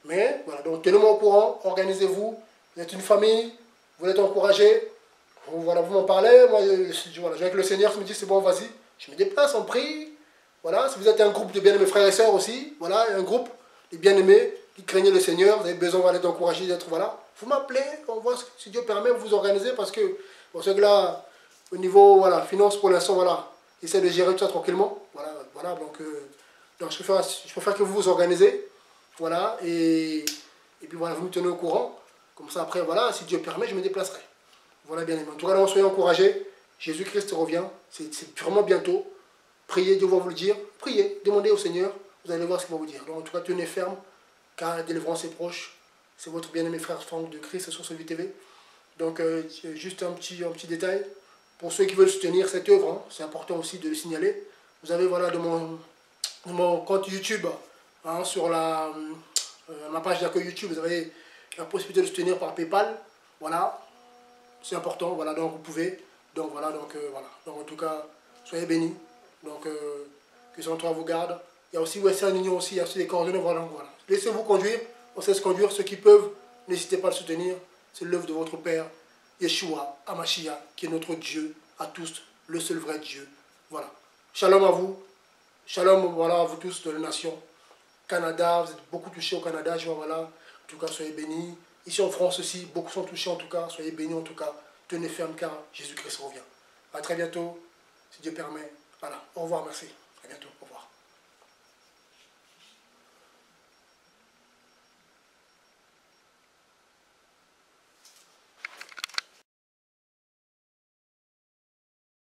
Mais voilà, donc tenez-moi au courant, organisez-vous, vous êtes une famille, vous êtes encouragés. Voilà, vous m'en parlez, moi voilà, avec le Seigneur, je me dis c'est bon, vas-y, je me déplace, on prie. Voilà, si vous êtes un groupe de bien-aimés frères et sœurs aussi, voilà, un groupe de bien-aimés qui craignent le Seigneur, vous avez besoin voilà, d'être encouragés, d'être voilà. Vous m'appelez, on voit si Dieu permet, vous organisez parce que pour ceux que là, au niveau voilà, finance pour l'instant, voilà, essaie de gérer tout ça tranquillement. Voilà, donc je préfère que vous vous organisez, voilà, et puis voilà, vous me tenez au courant. Comme ça après, voilà, si Dieu permet, je me déplacerai. Voilà, bien aimé. En tout cas, soyez encouragés. Jésus-Christ revient. C'est vraiment bientôt. Priez, Dieu va vous le dire. Priez, demandez au Seigneur. Vous allez voir ce qu'il va vous dire. Donc, en tout cas, tenez ferme, car la délivrance est proche. C'est votre bien-aimé frère Franck de Christ sur Source Vie TV. Donc, juste un petit détail. Pour ceux qui veulent soutenir cette œuvre, hein, c'est important aussi de le signaler. Vous avez, voilà, de mon compte YouTube, hein, sur ma page d'accueil YouTube, vous avez la possibilité de soutenir par PayPal. Voilà. C'est important, voilà, donc vous pouvez. Donc voilà, voilà. Donc en tout cas, soyez bénis. Donc que son toi vous garde. Il y a aussi Western Union aussi, il y a aussi des coordonnées, voilà. Laissez-vous conduire, on sait se conduire. Ceux qui peuvent, n'hésitez pas à le soutenir. C'est l'œuvre de votre Père, Yeshua, Amashia, qui est notre Dieu, à tous, le seul vrai Dieu. Voilà. Shalom à vous. Shalom, voilà, à vous tous de la nation. Canada, vous êtes beaucoup touchés au Canada, je vois, voilà. En tout cas, soyez bénis. Ici en France aussi, beaucoup sont touchés en tout cas. Soyez bénis en tout cas. Tenez ferme car Jésus-Christ revient. À très bientôt, si Dieu permet. Voilà. Au revoir, merci. À bientôt. Au revoir.